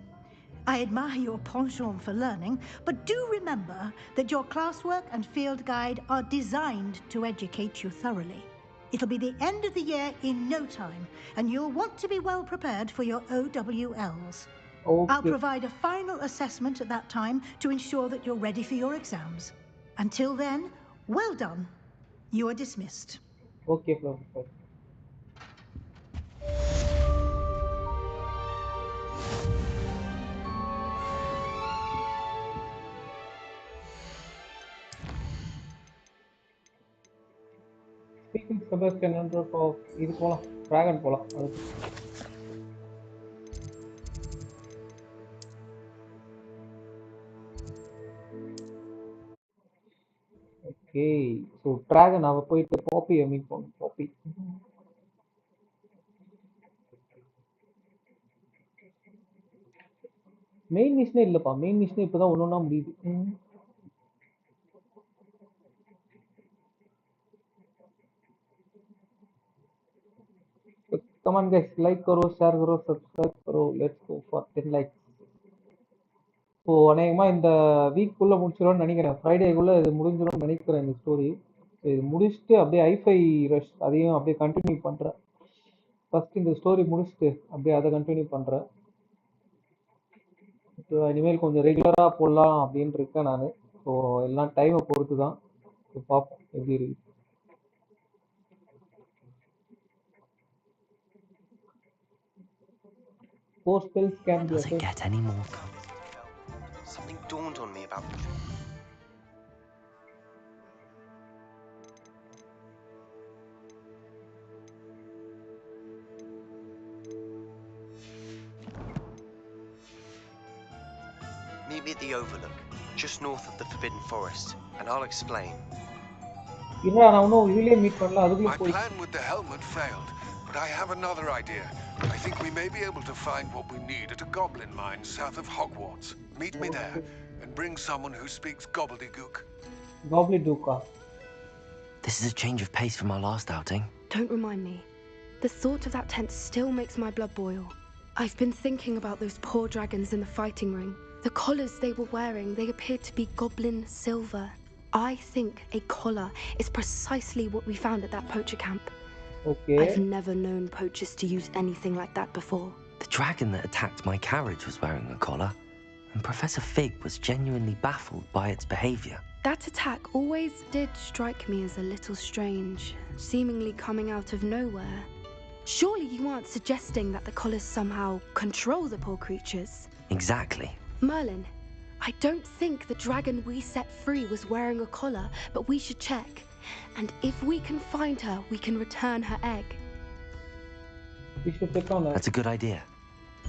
I admire your penchant for learning, but do remember that your classwork and field guide are designed to educate you thoroughly. It'll be the end of the year in no time, and you'll want to be well prepared for your OWLs. Okay. I'll provide a final assessment at that time to ensure that you're ready for your exams. Until then, well done. You are dismissed. Okay, Professor. Speaking Sebastian of இது போலாம், dragon போலாம். Okay, so dragon அவ போயிட்டு பாப்பியை meet பண்ணும். பாப்பி main மிஷனே இல்லப்பா, main மிஷனே இப்பதான் ஒன்னொன்னா முடியுது. Come on guys, like करो, share करो, subscribe करो. Let's go for 10 likes. So அநேகமாக இந்த வீக்குள்ளே முடிச்சிடும்னு நினைக்கிறேன். ஃப்ரைடேக்குள்ளே இது முடிஞ்சிடும்னு நினைக்கிறேன் இந்த ஸ்டோரி. இது முடிச்சுட்டு அப்படியே ஐஃபை ரஷ் அதையும் அப்படியே கண்டினியூ பண்ணுறேன். ஃபஸ்ட் இந்த ஸ்டோரி முடிச்சுட்டு அப்படியே அதை கண்டினியூ பண்ணுறேன். ஸோ இனிமேல் கொஞ்சம் ரெகுலராக போடலாம் அப்படின்னு இருக்கேன் நான். ஸோ எல்லாம் டைமை பொறுத்து தான். ஸோ பார்ப்போம் எப்படி இருக்கு. Postal can be Does it get any more? Something dawned on me about Meet me at the Overlook, just north of the Forbidden Forest, and I'll explain. My plan with the helmet failed, but I have another idea. I think we may be able to find what we need at a goblin mine south of Hogwarts. Meet me there, and bring someone who speaks gobbledygook. Gobbledygook. This is a change of pace from our last outing. Don't remind me. The thought of that tent still makes my blood boil. I've been thinking about those poor dragons in the fighting ring. The collars they were wearing, they appeared to be goblin silver. I think a collar is precisely what we found at that poacher camp. Okay. I've never known poachers to use anything like that before. The dragon that attacked my carriage was wearing a collar, and Professor Fig was genuinely baffled by its behavior. That attack always did strike me as a little strange, seemingly coming out of nowhere. Surely you aren't suggesting that the collars somehow control the poor creatures? Exactly. Merlin, I don't think the dragon we set free was wearing a collar, but we should check. And if we can find her, we can return her egg. We should check on her. That's a good idea.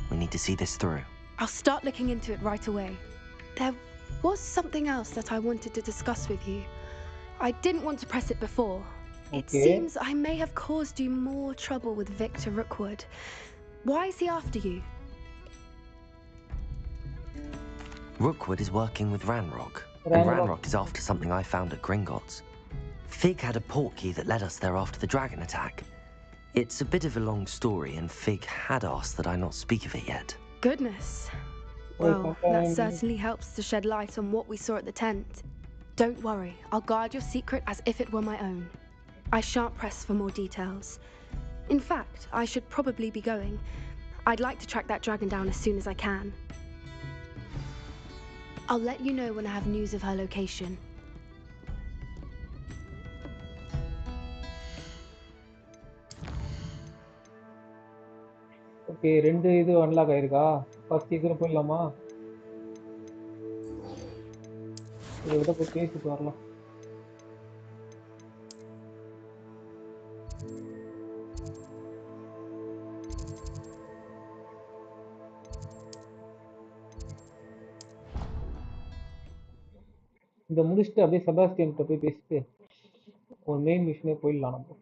We need to see this through. I'll start looking into it right away. There was something else that I wanted to discuss with you. I didn't want to press it before. Okay. It seems I may have caused you more trouble with Victor Rookwood. Why is he after you? Rookwood is working with Ranrock, and Ranrock is after something I found at Gringotts. Fig had a portkey that led us there after the dragon attack. It's a bit of a long story, and Fig had asked that I not speak of it yet. Goodness. Well, that certainly helps to shed light on what we saw at the tent. Don't worry, I'll guard your secret as if it were my own. I shan't press for more details. In fact, I should probably be going. I'd like to track that dragon down as soon as I can. I'll let you know when I have news of her location. Okay, ரெண்டு இது unlock ஆயிருக்கா? First இதுல போயிடலாமா? இதை விட போய் பேசிட்டு வரலாம். இந்த முடிச்சுட்டு அப்படியே செபாஸ்டியன்கிட்ட போய் பேசிட்டு ஒரு மெயின் மிஷனே போயிடலாம் நம்ம.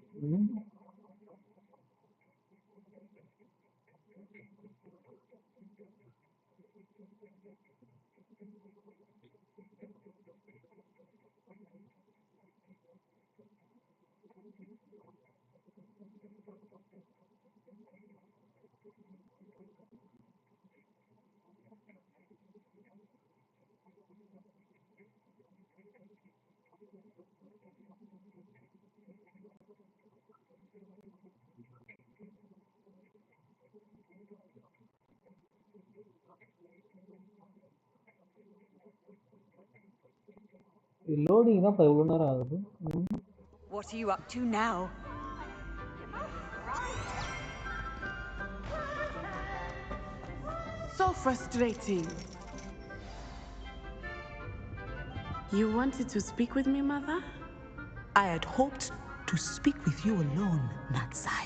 Loading up What are you up to now? So frustrating. You wanted to speak with me, Mother? I had hoped to speak with you alone, Natsai.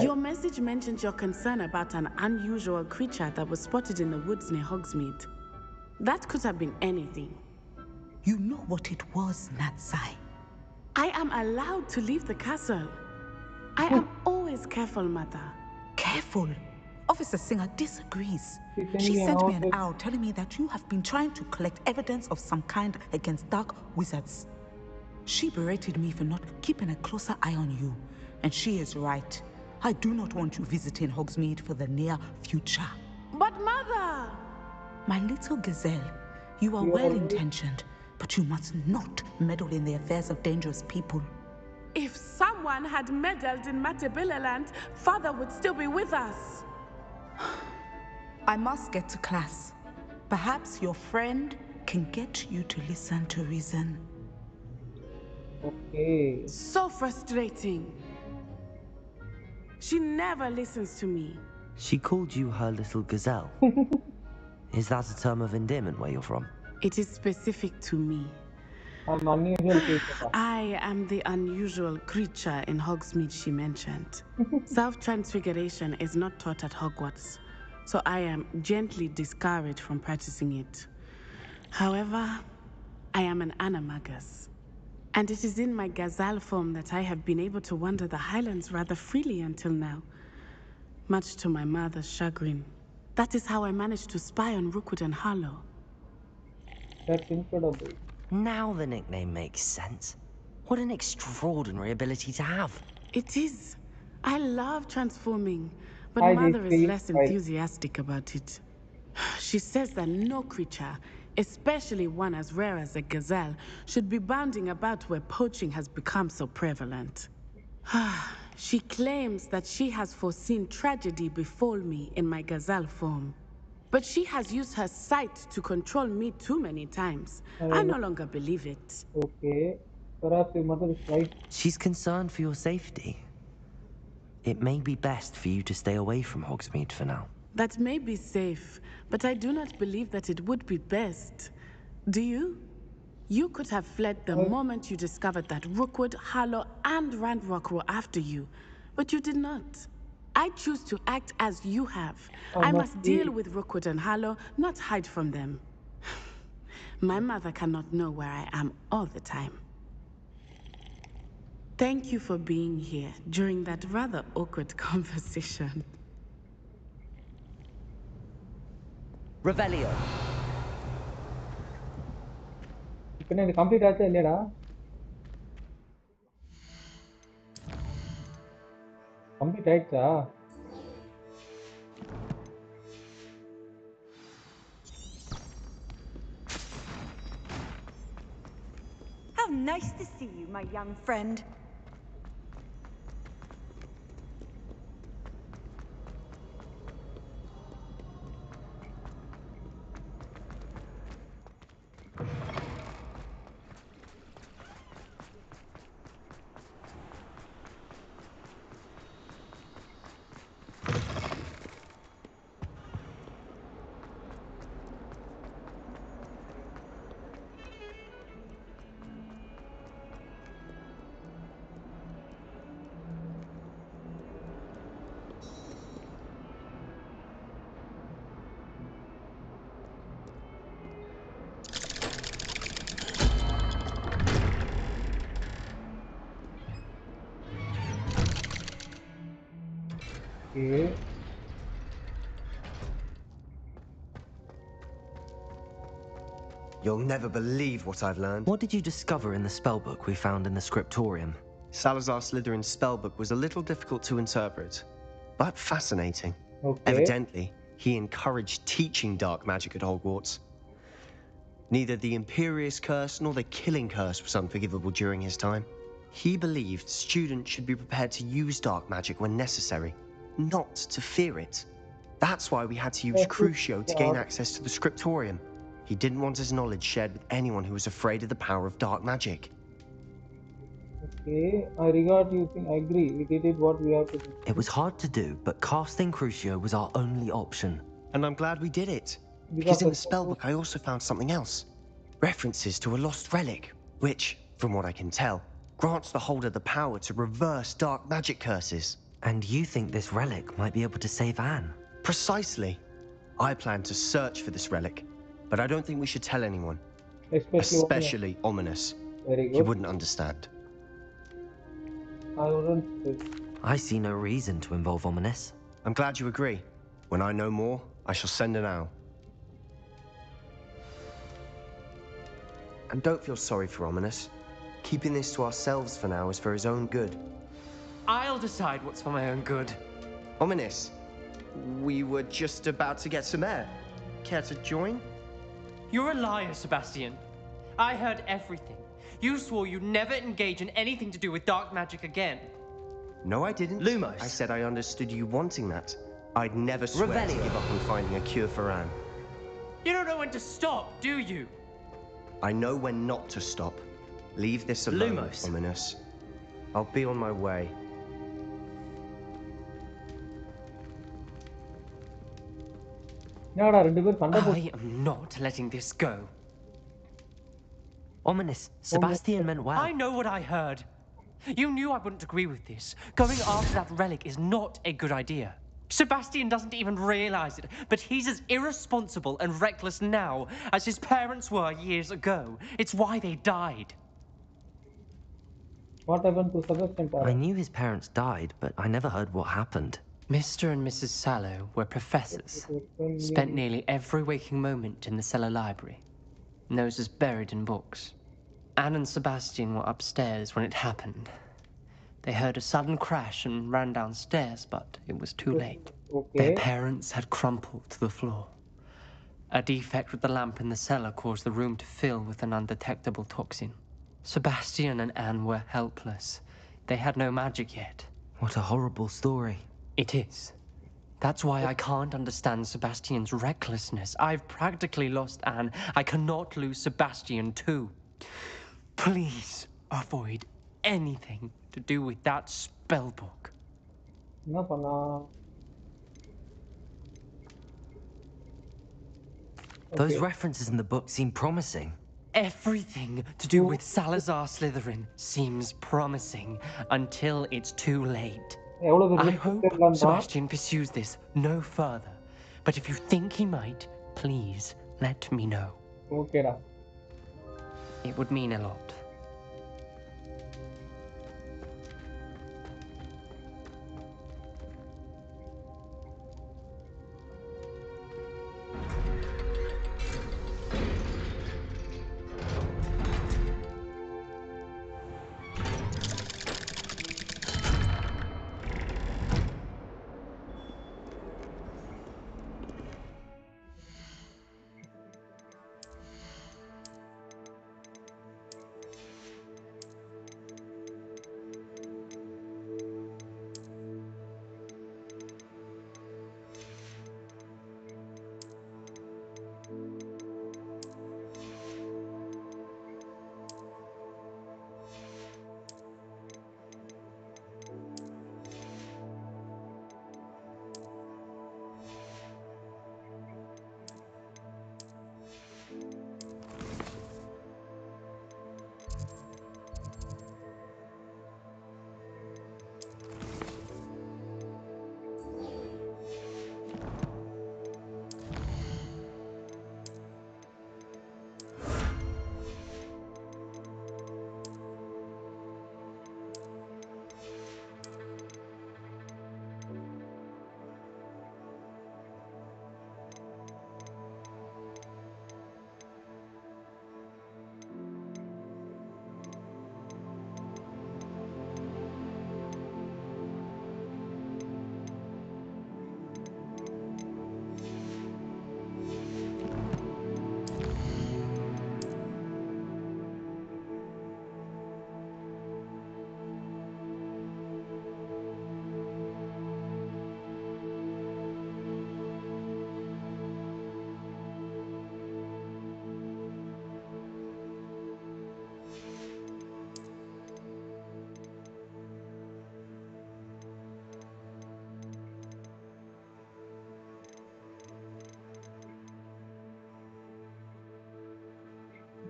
Your message mentioned your concern about an unusual creature that was spotted in the woods near Hogsmeade. That could have been anything. You know what it was, Natsai. I am allowed to leave the castle. I am always careful, Mother. Careful? Officer Singer disagrees. She sent me an owl telling me that you have been trying to collect evidence of some kind against dark wizards. She berated me for not keeping a closer eye on you, and she is right. I do not want you visiting Hogsmeade for the near future. But Mother! My little gazelle, you are well-intentioned, but you must not meddle in the affairs of dangerous people. If someone had meddled in Matabeleland, Father would still be with us. I must get to class. Perhaps your friend can get you to listen to reason. Okay. So frustrating. She never listens to me. She called you her little gazelle. Is that a term of endearment where you're from? It is specific to me. I'm unusual creature. I am the unusual creature in Hogsmeade she mentioned. Self-transfiguration is not taught at Hogwarts, so I am gently discouraged from practicing it. However, I am an animagus, and it is in my gazelle form that I have been able to wander the Highlands rather freely until now, much to my mother's chagrin. That is how I managed to spy on Rookwood and Harlow. That's incredible. Now the nickname makes sense. What an extraordinary ability to have. It is. I love transforming, but Mother is less enthusiastic about it. She says that no creature, especially one as rare as a gazelle, should be bounding about where poaching has become so prevalent. She claims that she has foreseen tragedy befall me in my gazelle form. But she has used her sight to control me too many times. I no longer believe it. Okay. Perhaps your mother is right. She's concerned for your safety. It may be best for you to stay away from Hogsmeade for now. That may be safe, but I do not believe that it would be best. Do you? You could have fled the moment you discovered that Rookwood, Harlow, and Ranrock were after you, but you did not. I choose to act as you have. I must deal with Rookwood and Harlow, not hide from them. My mother cannot know where I am all the time. Thank you for being here during that rather awkward conversation. Revelio. இப்ப என்ன complete ஆச்சா இல்லையடா? Complete ஆயிடுச்சா? How nice to see you, my young friend. Okay. You'll never believe what I've learned. What did you discover in the spellbook we found in the scriptorium? Salazar Slytherin's spellbook was a little difficult to interpret, but fascinating. Okay. Evidently, he encouraged teaching dark magic at Hogwarts. Neither the Imperious Curse nor the Killing Curse was unforgivable during his time. He believed students should be prepared to use dark magic when necessary, not to fear it. That's why we had to use Crucio to gain access to the scriptorium. He didn't want his knowledge shared with anyone who was afraid of the power of dark magic. Okay, I regard you think I agree. We did what we have to do. It was hard to do, but casting Crucio was our only option. And I'm glad we did it. Because in the spellbook I also found something else. References to a lost relic, which, from what I can tell, grants the holder the power to reverse dark magic curses. And you think this relic might be able to save Anne? Precisely. I plan to search for this relic, but I don't think we should tell anyone. Especially Ominous. Very good. He wouldn't understand. I wouldn't. I see no reason to involve Ominous. I'm glad you agree. When I know more, I shall send an owl. And don't feel sorry for Ominous. Keeping this to ourselves for now is for his own good. I'll decide what's for my own good. Ominous. We were just about to get some air. Care to join? You're a liar, Sebastian. I heard everything. You swore you'd never engage in anything to do with dark magic again. No, I didn't. Lumos. I said I understood you wanting that. I'd never swear to Revelio. give up on finding a cure for Anne. You don't know when to stop, do you? I know when not to stop. Leave this alone, Lumos. Ominous. I'll be on my way. I am not letting this go. Ominous. Sebastian meant well. I know what I heard. You knew I wouldn't agree with this. Going after that relic is not a good idea. Sebastian doesn't even realize it, but he's as irresponsible and reckless now as his parents were years ago. It's why they died. What happened to Sebastian? I knew his parents died, but I never heard what happened. Mr. and Mrs. Sallow were professors. Spent nearly every waking moment in the cellar library. Noses buried in books. Anne and Sebastian were upstairs when it happened. They heard a sudden crash and ran downstairs, but it was too late. Their parents had crumpled to the floor. A defect with the lamp in the cellar caused the room to fill with an undetectable toxin. Sebastian and Anne were helpless. They had no magic yet. What a horrible story. It is. That's why I can't understand Sebastian's recklessness. I've practically lost Anne. I cannot lose Sebastian too. Please avoid anything to do with that spellbook. Those references in the book seem promising. Everything to do with Salazar Slytherin seems promising until it's too late. I hope Sebastian pursues this no further. But if you think he might, please let me know. Okay, da. It would mean a lot.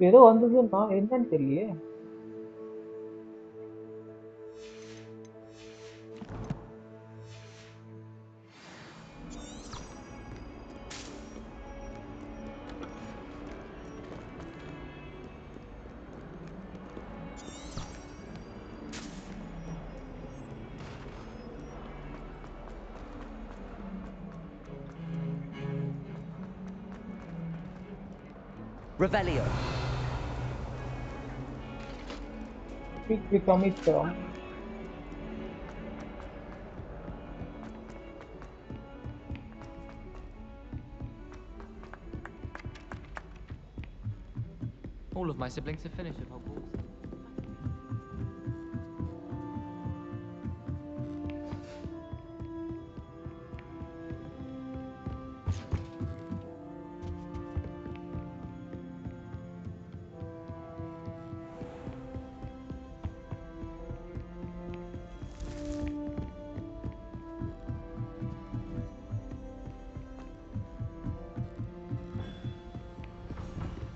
ஏதோ வந்ததுன்னா என்னன்னு தெரியலையே. Revelio. Speak with Omicron. All of my siblings have finished at Hogwarts.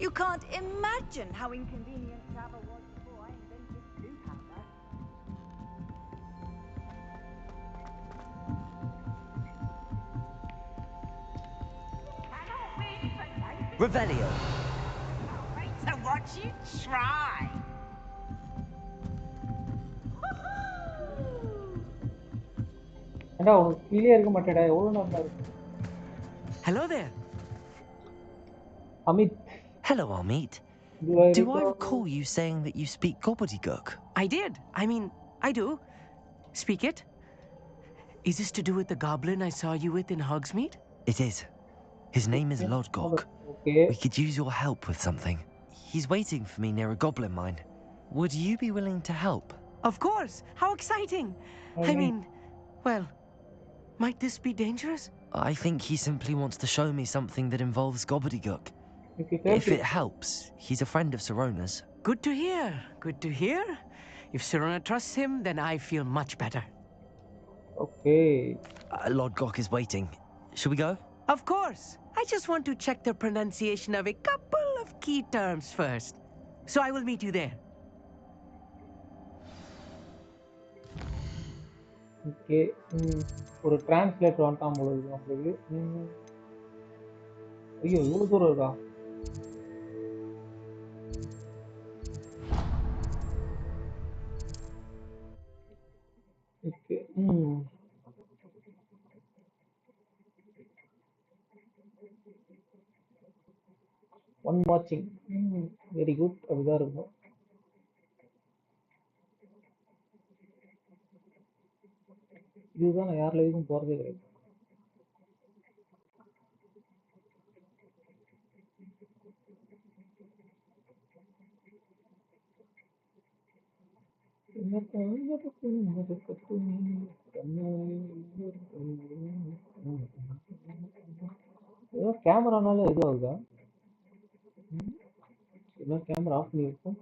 You can't imagine how inconvenient travel was before I invented blue powder. Revelio. Can't wait to watch you try. Hello there. Amit. Hello, Amit. Do I recall you saying that you speak gobbledygook? I did. I mean, I do. Speak it. Is this to do with the goblin I saw you with in Hogsmeade? It is. His name is Lodgok. Okay. We could use your help with something. He's waiting for me near a goblin mine. Would you be willing to help? Of course. How exciting. I mean, well, might this be dangerous? I think he simply wants to show me something that involves gobbledygook. If it helps, he's a friend of Sirona's. Good to hear. Good to hear. If Sirona trusts him, then I feel much better. Okay. Lodgok is waiting. Should we go? Of course. I just want to check the pronunciation of a couple of key terms first. So I will meet you there. Okay. ஒரு translator வந்துட்டான் போல இருக்கு நம்மளுக்கு. ஐயோ இவ்வளவு தூரம் இருக்கா? Okay. One watching. Very good. அப்படிதான் இருக்கும். இதுதான் நான் யார் லைவும் போறதே கிடையாது. ஏதோ கேமரானால இது ஆகுதா? என்ன கேமரா ஆஃப் பண்ணிருக்கோம்.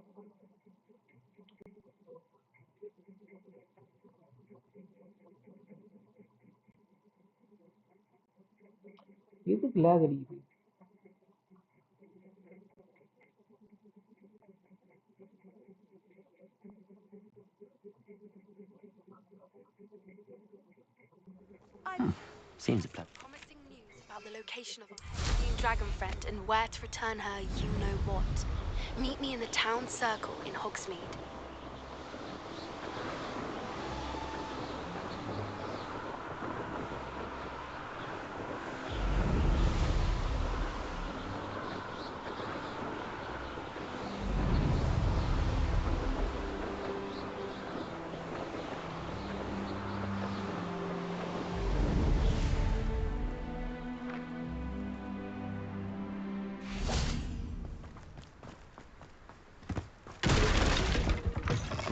எதுக்கு லேக் அடிக்குது? Seems a plan. Promising news about the location of our new dragon friend and where to return her you know what. Meet me in the town circle in Hogsmeade.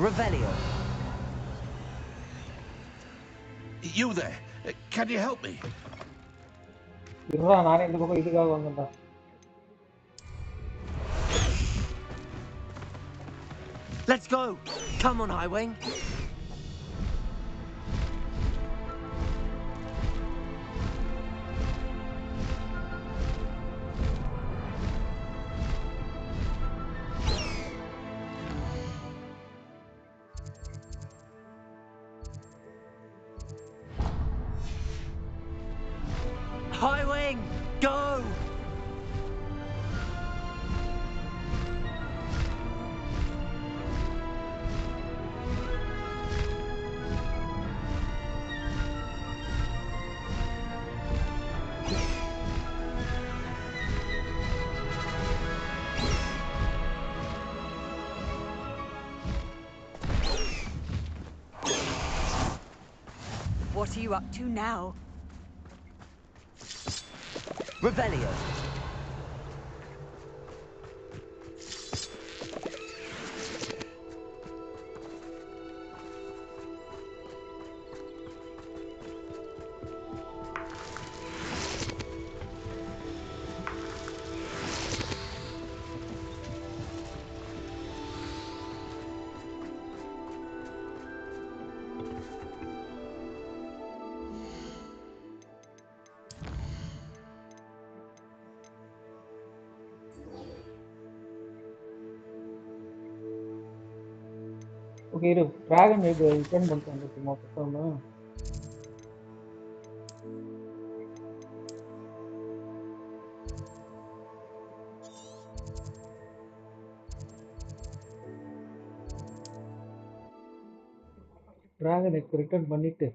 Revelio. You there? Can you help me? இருடா நானே இந்த பக்கம் இதுக்காக வந்தேன்டா. Let's go. Come on, Highwing. Highwing, go! What are you up to now? Revelio. Okay, இரு dragon return பண்ணிட்டு வந்துட்டுமா பேசாம dragon X return பண்ணிட்டு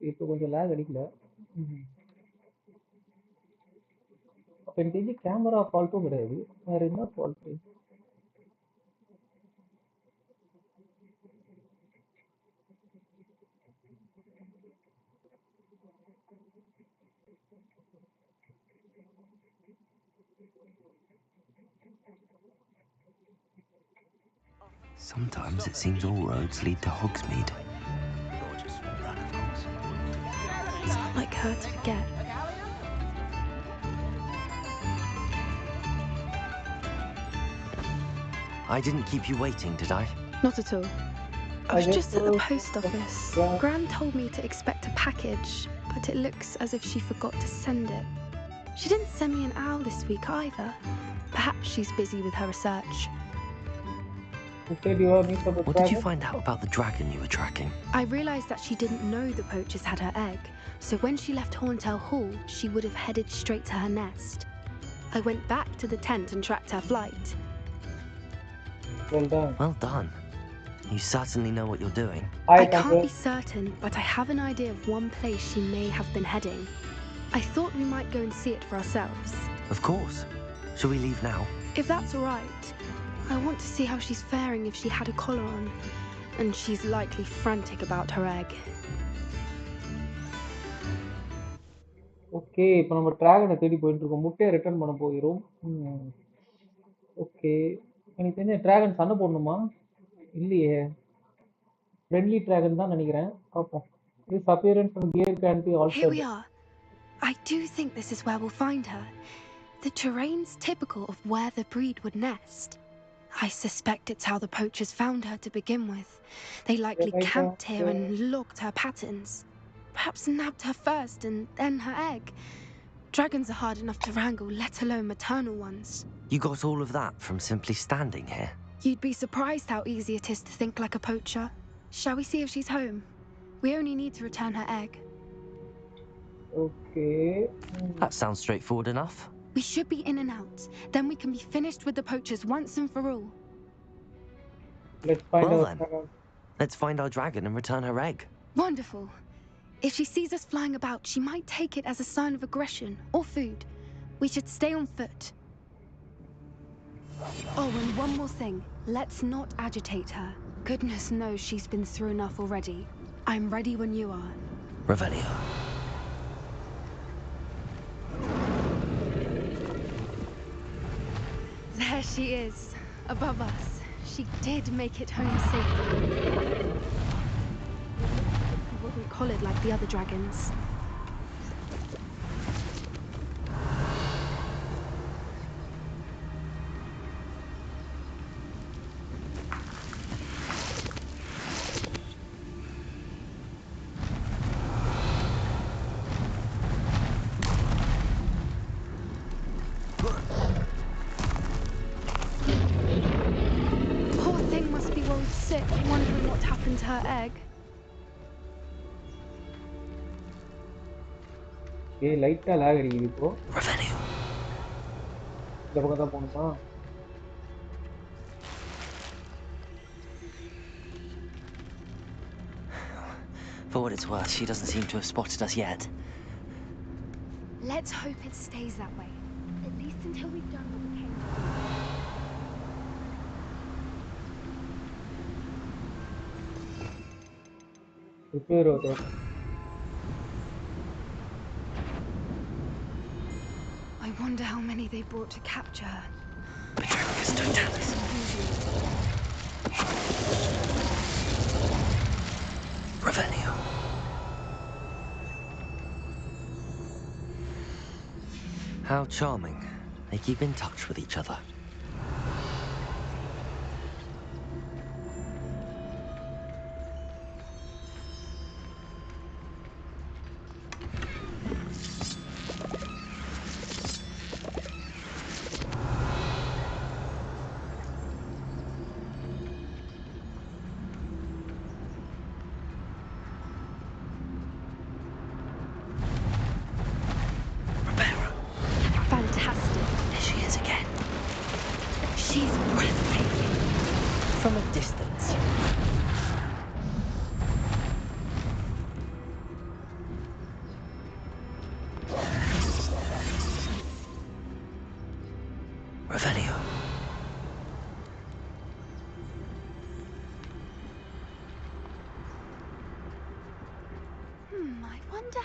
இப்போ கொஞ்சம் லேக் அடிக்கல அப்போ எனக்கு தெரிஞ்சு கேமரா ஃபால்ட்டும் கிடையாது வேற என்ன fault Sometimes it seems all roads lead to Hogsmeade. It's not like her to forget. I didn't keep you waiting, did I? Not at all. I was just at the post office. Gran told me to expect a package, but it looks as if she forgot to send it. She didn't send me an owl this week either. Perhaps she's busy with her research. What did you find out about the dragon you were tracking? I realized that she didn't know the poachers had her egg, so when she left Horntail Hall, she would have headed straight to her nest. I went back to the tent and tracked her flight. Well done. Well done. You certainly know what you're doing. I can't be certain, but I have an idea of one place she may have been heading. I thought we might go and see it for ourselves. Of course. Shall we leave now? If that's all right. I want to see how she's faring if she had a collar on. And she's likely frantic about her egg. Okay இப்போ நம்ம டிராகனை தேடி போயிட்டு இருக்கோம் முட்டையை return பண்ண போகிறோம் okay எனக்கு தெரிஞ்ச டிராகன் சண்டை போடணுமா இல்லையே ஃப்ரெண்ட்லி டிராகன் தான் நினைக்கிறேன் பார்ப்போம் this appearance and gear can be altered. Here we are. I do think this is where we'll find her. The terrain's typical of where the breed would nest. I suspect it's how the poachers found her to begin with. They likely camped here and logged her patterns. Perhaps nabbed her first and then her egg. Dragons are hard enough to wrangle, let alone maternal ones. You got all of that from simply standing here? You'd be surprised how easy it is to think like a poacher. Shall we see if she's home? We only need to return her egg. Okay. That sounds straightforward enough. We should be in and out. Then we can be finished with the poachers once and for all. Let's find well out. Then, let's find our dragon and return her egg. Wonderful. If she sees us flying about, she might take it as a sign of aggression or food. We should stay on foot. Oh, and one more thing. Let's not agitate her. Goodness knows she's been through enough already. I'm ready when you are. Revelio. There she is, above us. She did make it home safely. She wasn't collared like the other dragons. Wondering what happened to her egg. Okay, light lag அடிக்குது இப்போ. Revenue. இந்த பக்கம் தான் போணுமா? For what it's worth, she doesn't seem to have spotted us yet. Let's hope it stays that way. At least until we've done what we came to do. I wonder how many they brought to capture her. Petrarchus Totalis. Revenue. How charming. They keep in touch with each other.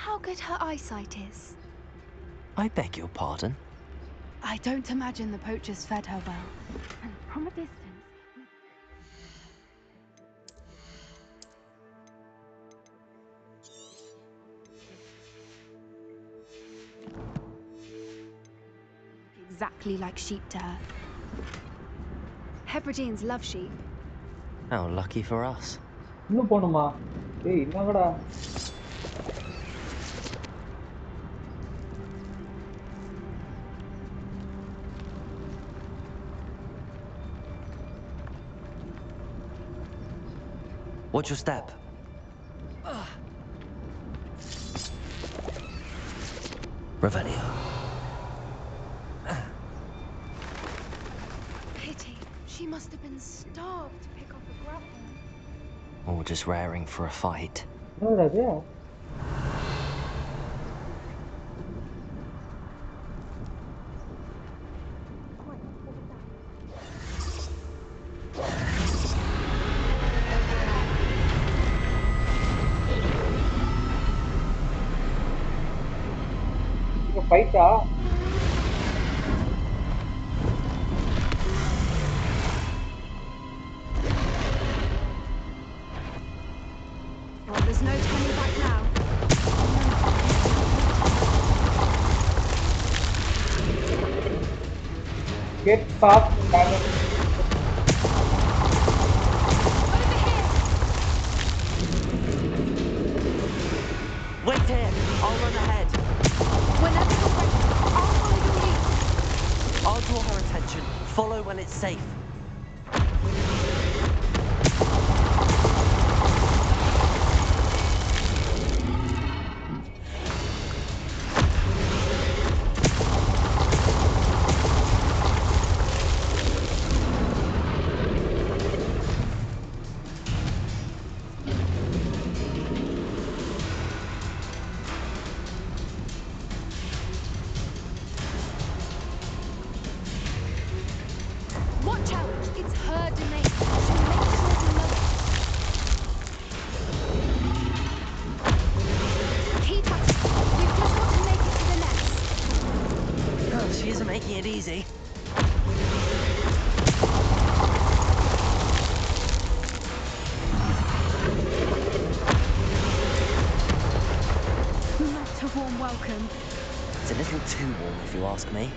How good her eyesight is. I beg your pardon? I don't imagine the poachers fed her well. And from a distance... Exactly like sheep to her. Hebrideans love sheep. How lucky for us. இன்னும் போணுமா? ஏய் என்னங்கடா? Watch your step. Revelio. Pity. She must have been starved to pick up a grapple. Or just raring for a fight. No, yeah. Fight Well, there's no turning back now. Get past the dragon. Wait here. I'll run ahead. Whenever you're ready, I'll follow your lead. I'll draw her attention. Follow when it's safe. Watch out! It's her domain, so make sure we know it. Keep at it. We've just got to make it to the nest. Oh, she isn't making it easy. Not a warm welcome. It's a little too warm, if you ask me.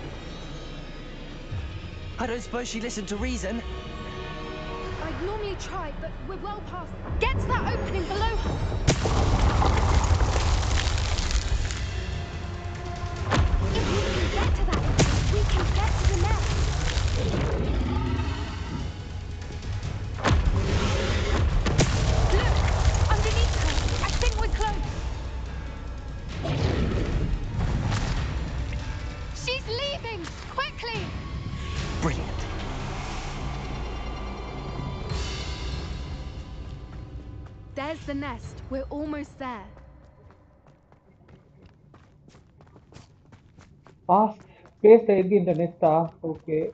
I don't suppose she listened to reason. I'd normally try, but we're well past. Get to that opening below her. If we can get to that entrance, we can get to the nest. Look! Underneath her! I think we're close! She's leaving! Quickly! Brilliant. There's the nest. We're almost there. Past place the egg in the nest. Okay.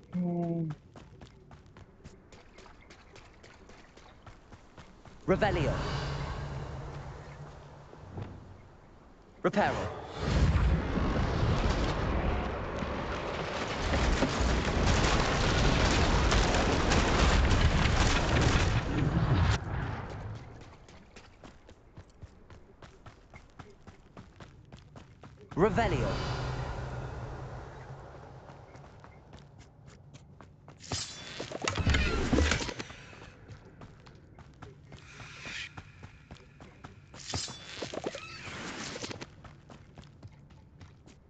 Revelio. Reparo. Revelio.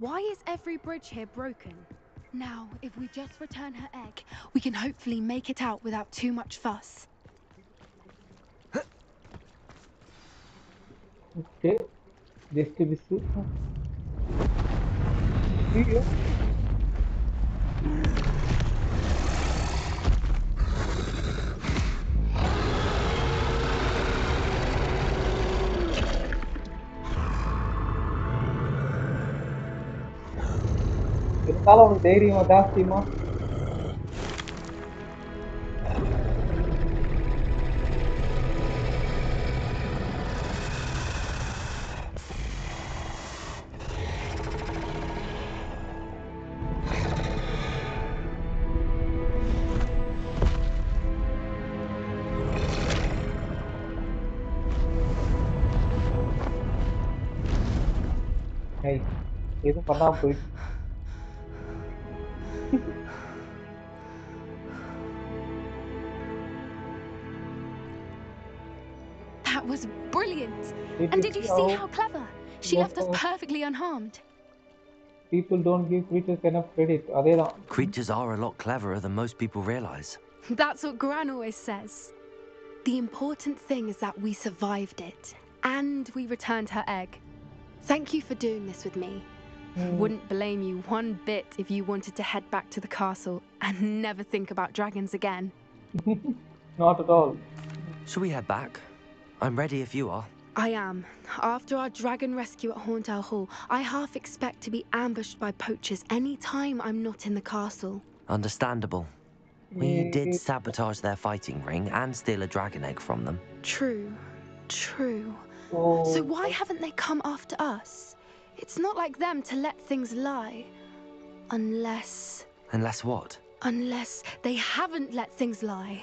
Why is every bridge here broken? Now, if we just return her egg, we can hopefully make it out without too much fuss. Okay, just to be sure. இருந்தாலும் அவனுக்கு தைரியமா ஜாஸ்திமா. எதுவும் பண்ணாம போயிட்டு. That was brilliant. And did you see how clever? She left us perfectly unharmed. People don't give creatures enough credit. அதேதான். Creatures are a lot cleverer than most people realize. That's what Gran always says. The important thing is that we survived it. And we returned her egg. Thank you for doing this with me. Wouldn't blame you one bit if you wanted to head back to the castle and never think about dragons again. Not at all. Shall we head back? I'm ready if you are. I am. After our dragon rescue at Horndale Hall, I half expect to be ambushed by poachers any time I'm not in the castle. Understandable. We did sabotage their fighting ring and steal a dragon egg from them. True. True. So why haven't they come after us? It's not like them to let things lie. Unless... Unless what? Unless they haven't let things lie.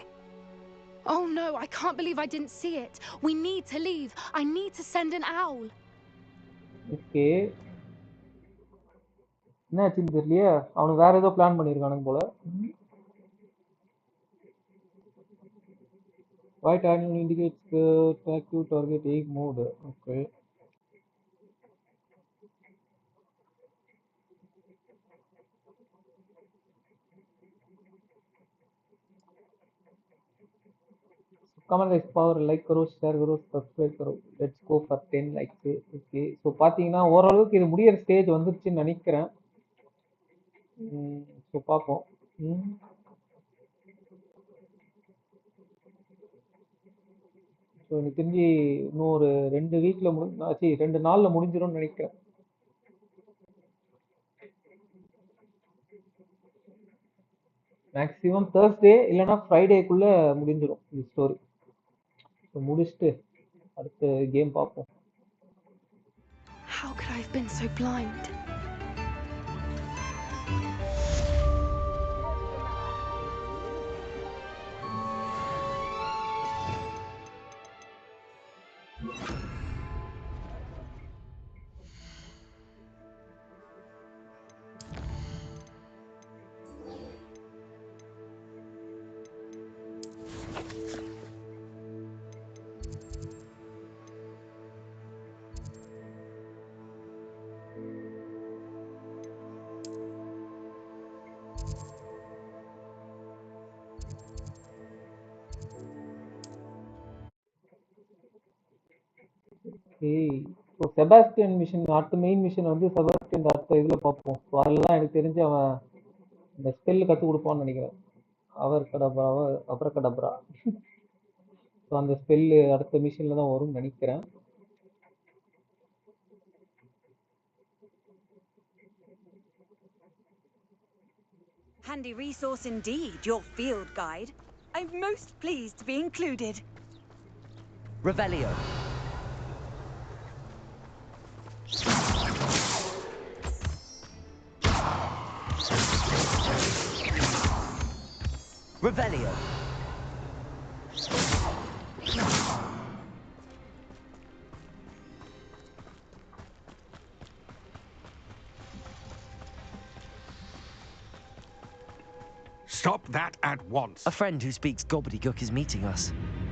Oh no, I can't believe I didn't see it. We need to leave. I need to send an owl. Okay. என்னாச்சுன்னு தெரியலையே. அவனுக்கு வேற ஏதோ plan பண்ணியிருக்கானுங்க போல. White angle indicates the track to target egg mode. Okay. Come on guys, power like करो, share करो, subscribe करो. Let's go for 10 likes. Okay. So பாத்தீங்கன்னா ஓரளவுக்கு இது முடியற ஸ்டேஜ் வந்துருச்சுன்னு நினைக்கிறேன். ஸோ பார்ப்போம். ஸோ எனக்கு தெரிஞ்சு இன்னும் ஒரு 2 வீக்ல 2 நாள்ல முடிஞ்சிடும்னு நினைக்கிறேன். மேக்ஸிமம் Thursday இல்லைன்னா ஃப்ரைடேக்குள்ள முடிஞ்சிடும் இந்த ஸ்டோரி. ஸோ முடிச்சுட்டு அடுத்த கேம் பார்ப்போம். How could I have been so blind? So Sebastian mission அடுத்த மெயின் மிஷன் வந்து செபாஸ்டியன் அடுத்த இதில் பார்ப்போம். ஸோ அதில் தான் எனக்கு தெரிஞ்சு அவன் இந்த ஸ்பெல்லு கற்றுக் கொடுப்பான்னு நினைக்கிறேன். அபரகடப்ரா. ஸோ அந்த ஸ்பெல்லு அடுத்த மிஷனில் தான் வரும்னு நினைக்கிறேன். Handy resource indeed, your field guide. I'm most pleased to be included. Revelio. Revelio. Stop that at once. A friend who speaks gobbledygook is meeting us.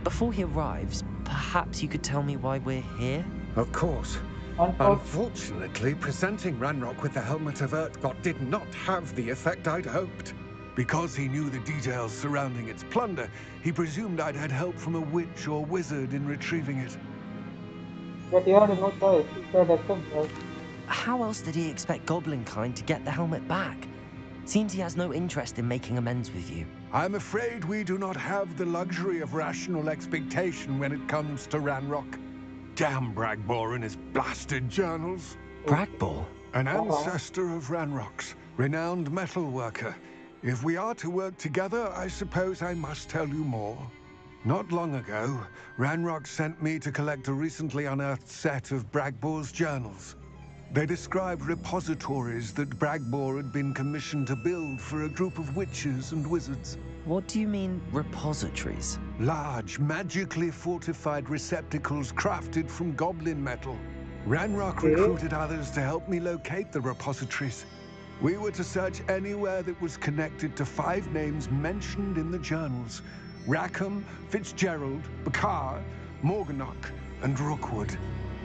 Before he arrives, perhaps you could tell me why we're here? Of course. Unfortunately, presenting Ranrock with the Helmet of Urtkot did not have the effect I'd hoped. Because he knew the details surrounding its plunder, he presumed I'd had help from a witch or wizard in retrieving it. But you had no choice. You said accept that. How else did he expect Goblinkind to get the helmet back? Seems he has no interest in making amends with you. I'm afraid we do not have the luxury of rational expectation when it comes to Ranrock. Damn Bragbor and his blasted journals. Bragbor? An ancestor of Ranrock's, renowned metal worker. If we are to work together, I suppose I must tell you more. Not long ago, Ranrock sent me to collect a recently unearthed set of Bragbor's journals. They described repositories that Bragbor had been commissioned to build for a group of witches and wizards. What do you mean, repositories? Large, magically fortified receptacles crafted from goblin metal. Ranrock recruited others to help me locate the repositories. We were to search anywhere that was connected to 5 names mentioned in the journals: Rackham, Fitzgerald, Bakar, Morganach, and Rookwood.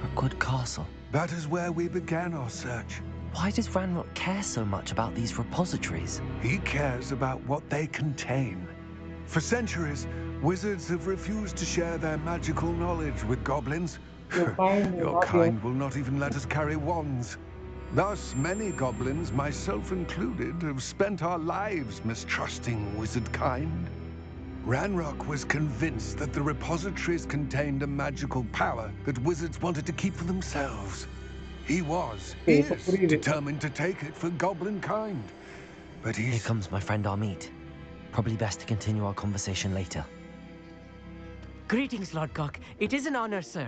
Rookwood Castle. That is where we began our search. Why does Ranrock care so much about these repositories? He cares about what they contain. For centuries, wizards have refused to share their magical knowledge with goblins. Your kind will not even let us carry wands. Thus, many goblins, myself included, have spent our lives mistrusting wizard kind. Ranrock was convinced that the repositories contained a magical power that wizards wanted to keep for themselves. He is determined to take it for goblin kind. But he's... Here comes my friend Amit. Probably best to continue our conversation later. Greetings, Lord Cock. It is an honor, sir.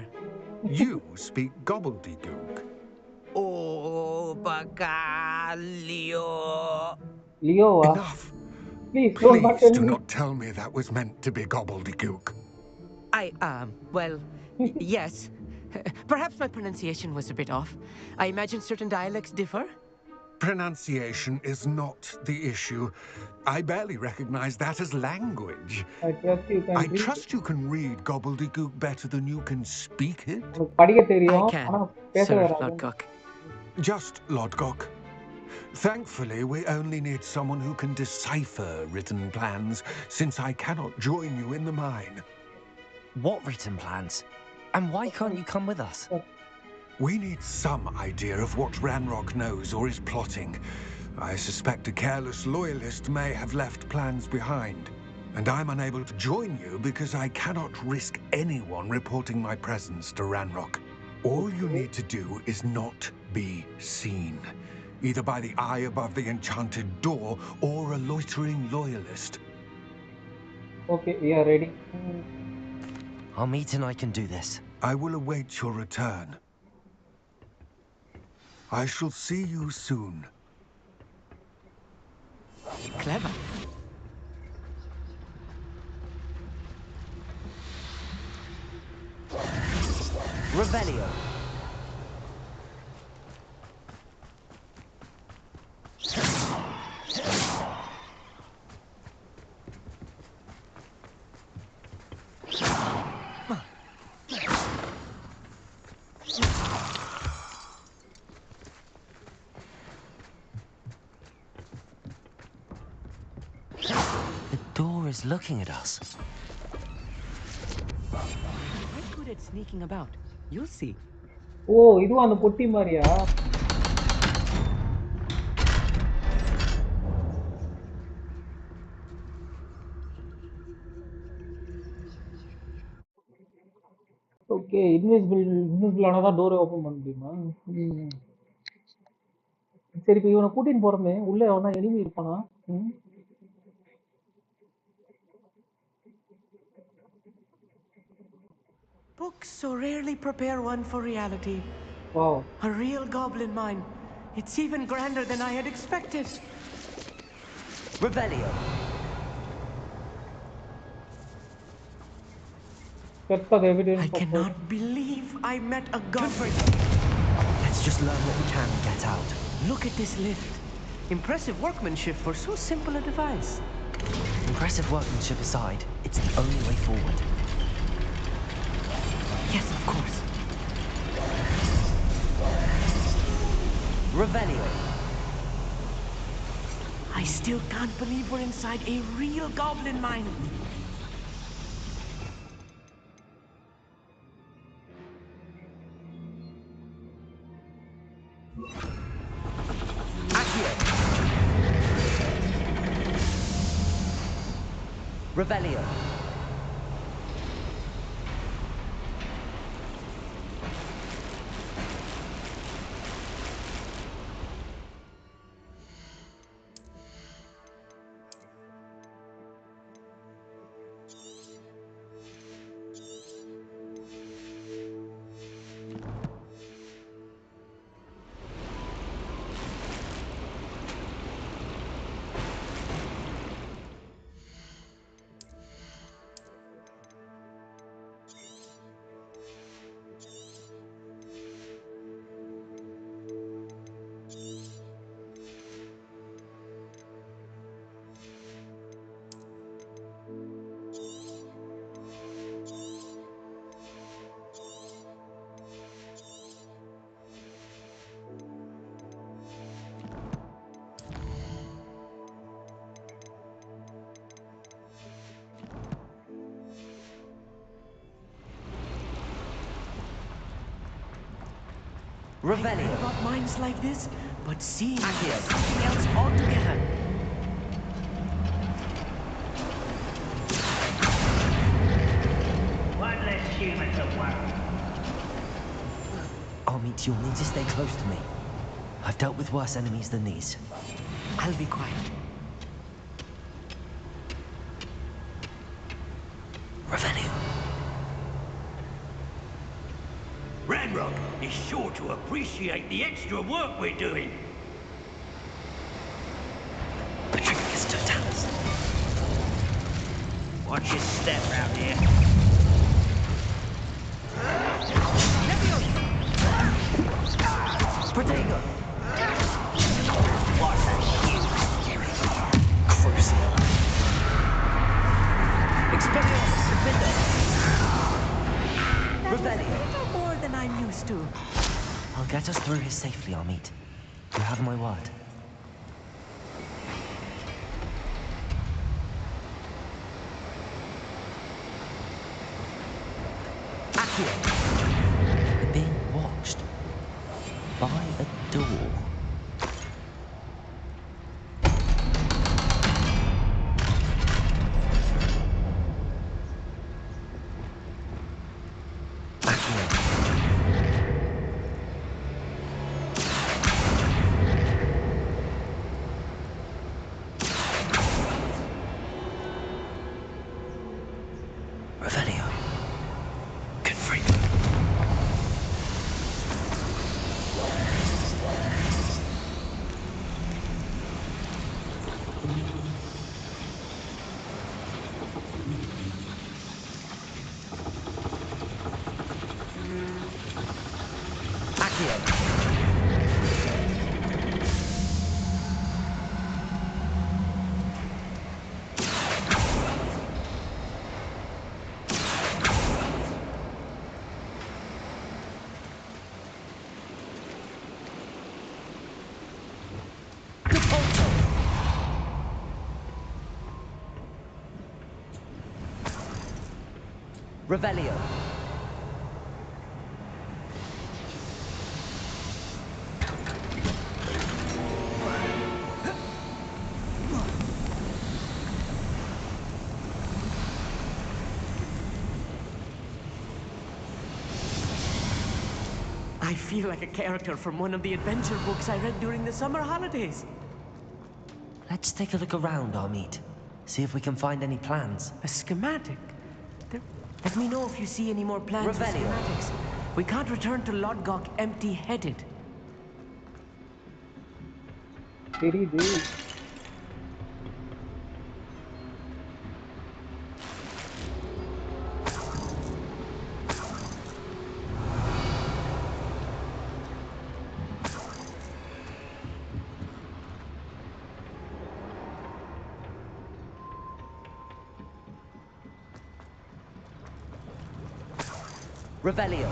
You speak gobbledygook. Oh, Bagalio. Leo, enough. Please do not tell me that was meant to be gobbledygook. Well, yes. Perhaps my pronunciation was a bit off. I imagine certain dialects differ. Pronunciation is not the issue. I barely recognize that as language. I trust you can read gobbledygook better than you can speak it. I can, sir, Lord Cock. Just Lord Cock. Thankfully, we only need someone who can decipher written plans, since I cannot join you in the mine. What written plans? And why can't you come with us? We need some idea of what Ranrock knows or is plotting. I suspect a careless loyalist may have left plans behind. And I'm unable to join you because I cannot risk anyone reporting my presence to Ranrock. All you need to do is not be seen. Either by the eye above the enchanted door, or a loitering loyalist. Okay, we are ready. Amit and I can do this. I will await your return. I shall see you soon. Clever. Revelio. The door is looking at us. I'm good at sneaking about. You'll see. Oh, idu and potti mariya. Okay, invisible ஆனதா டோரை open பண்ண முடியுமா? சரி, இப்போ இவனை கூட்டின்னு போறமே, உள்ள எவனா enemy இருப்பானா? Books so rarely prepare one for reality. Wow. A real goblin mine. It's even grander than I had expected. Revelio. I cannot believe I met a goblin. Let's just learn what we can and get out. Look at this lift. Impressive workmanship for so simple a device. Impressive workmanship aside, it's the only way forward. Yes, of course. Revelio. I still can't believe we're inside a real goblin mine. Accio. Revelio. Revelio. I heard about mines like this, but seeing it is something else altogether. One less human to worry. Amit, you'll need to stay close to me. I've dealt with worse enemies than these. I'll be quiet. Revelio. Ranrock is sure to appreciate the extra work we're doing. Patricius Totalis. Watch your step round here. Protego. What a huge Crucial. Expelliarmus Submitter. That was a Revelio. little more than I'm used to. I'll get us through here safely, Amit. You have my word. Accio. We're being watched by a door. Revelio. Confront. Accio. Revelio. I feel like a character from one of the adventure books I read during the summer holidays. Let's take a look around, Amit. See if we can find any plans. A schematic? Let me know if you see any more plans or Revelio. schematics. We can't return to Lodgok empty-headed. தெரியுது. Revelio.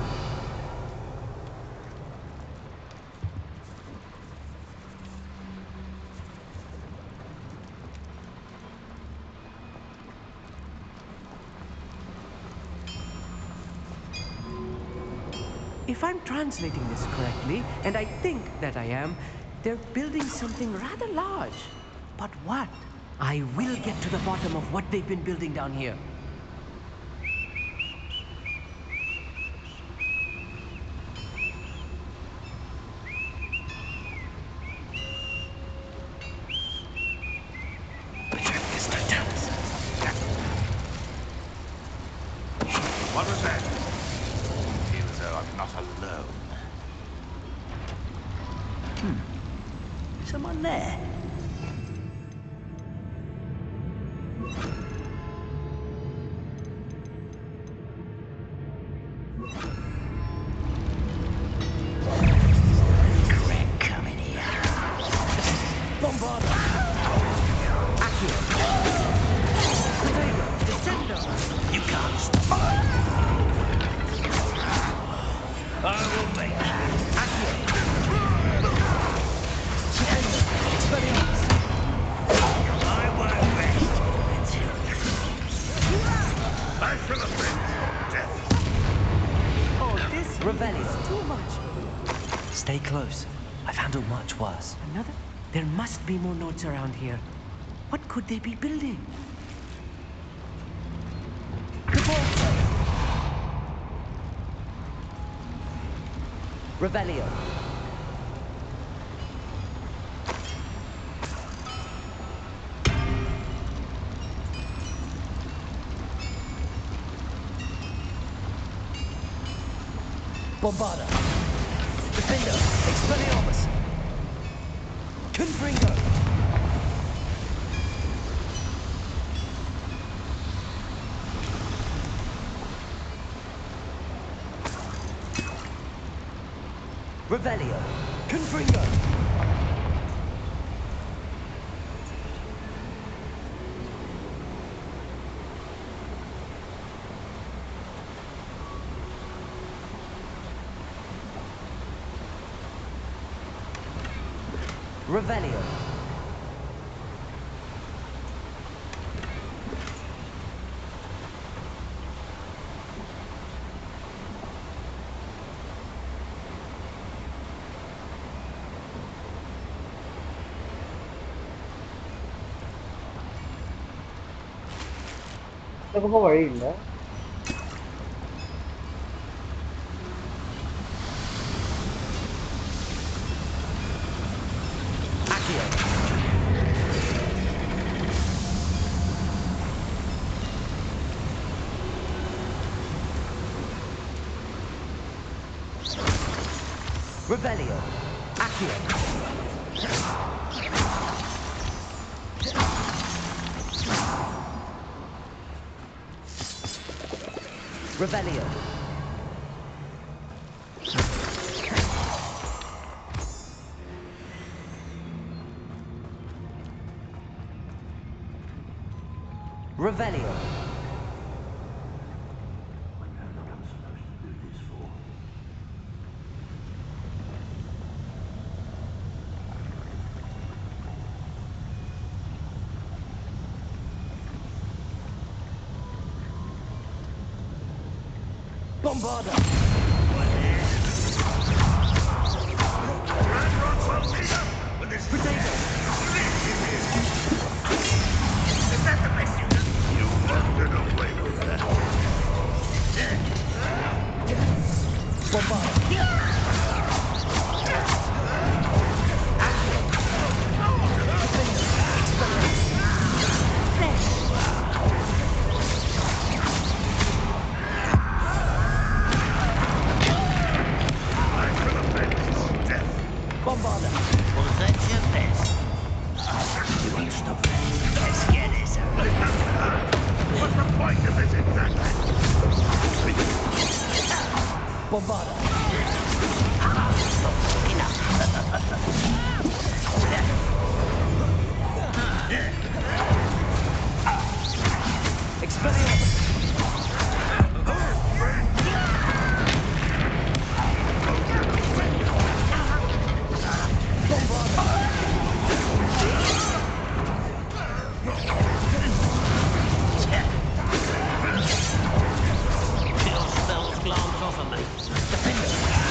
if I'm translating this correctly, and I think that I am, they're building something rather large. But what? I will get to the bottom of what they've been building down here. What was that? Feel as though I'm not alone. Someone there? Stay close. I've handled much worse. Another? There must be more notes around here. What could they be building? Revelio. Bombarda. Defender. Expelliarmus. Confringo. Revelio. Confringo. Revelio. இந்த பக்கம் வழி இல்லை. Revelio. Accio. Revelio. Revelio. Bombarda! Potato! Is that the best you can do? You wandered away with that. Bombarda! Bombarda. Was that your best? You won't stop that. Let's get this over. What's the point of this exactly? Bombarda. Enough. Expelliarmus. Your spells glance off of me. Defender.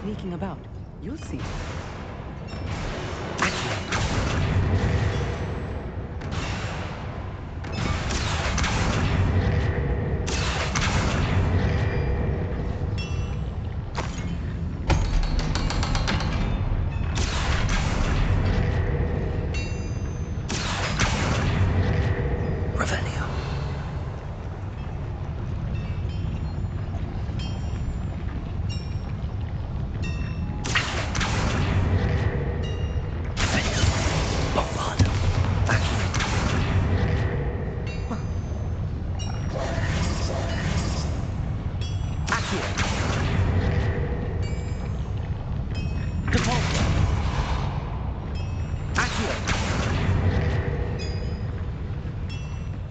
Sneaking about. You'll see.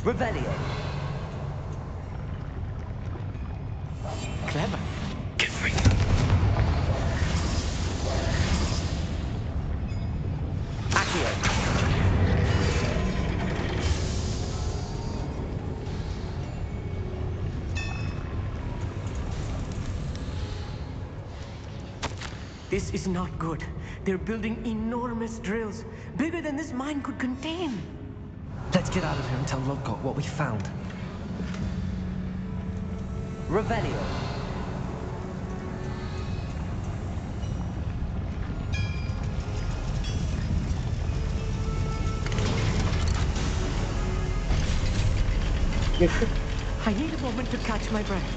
Revelio. Clever. This is not good. They're building enormous drills, bigger than this mine could contain. Let's get out of here and tell Lodgott what we found. Revelio. I need a moment to catch my breath.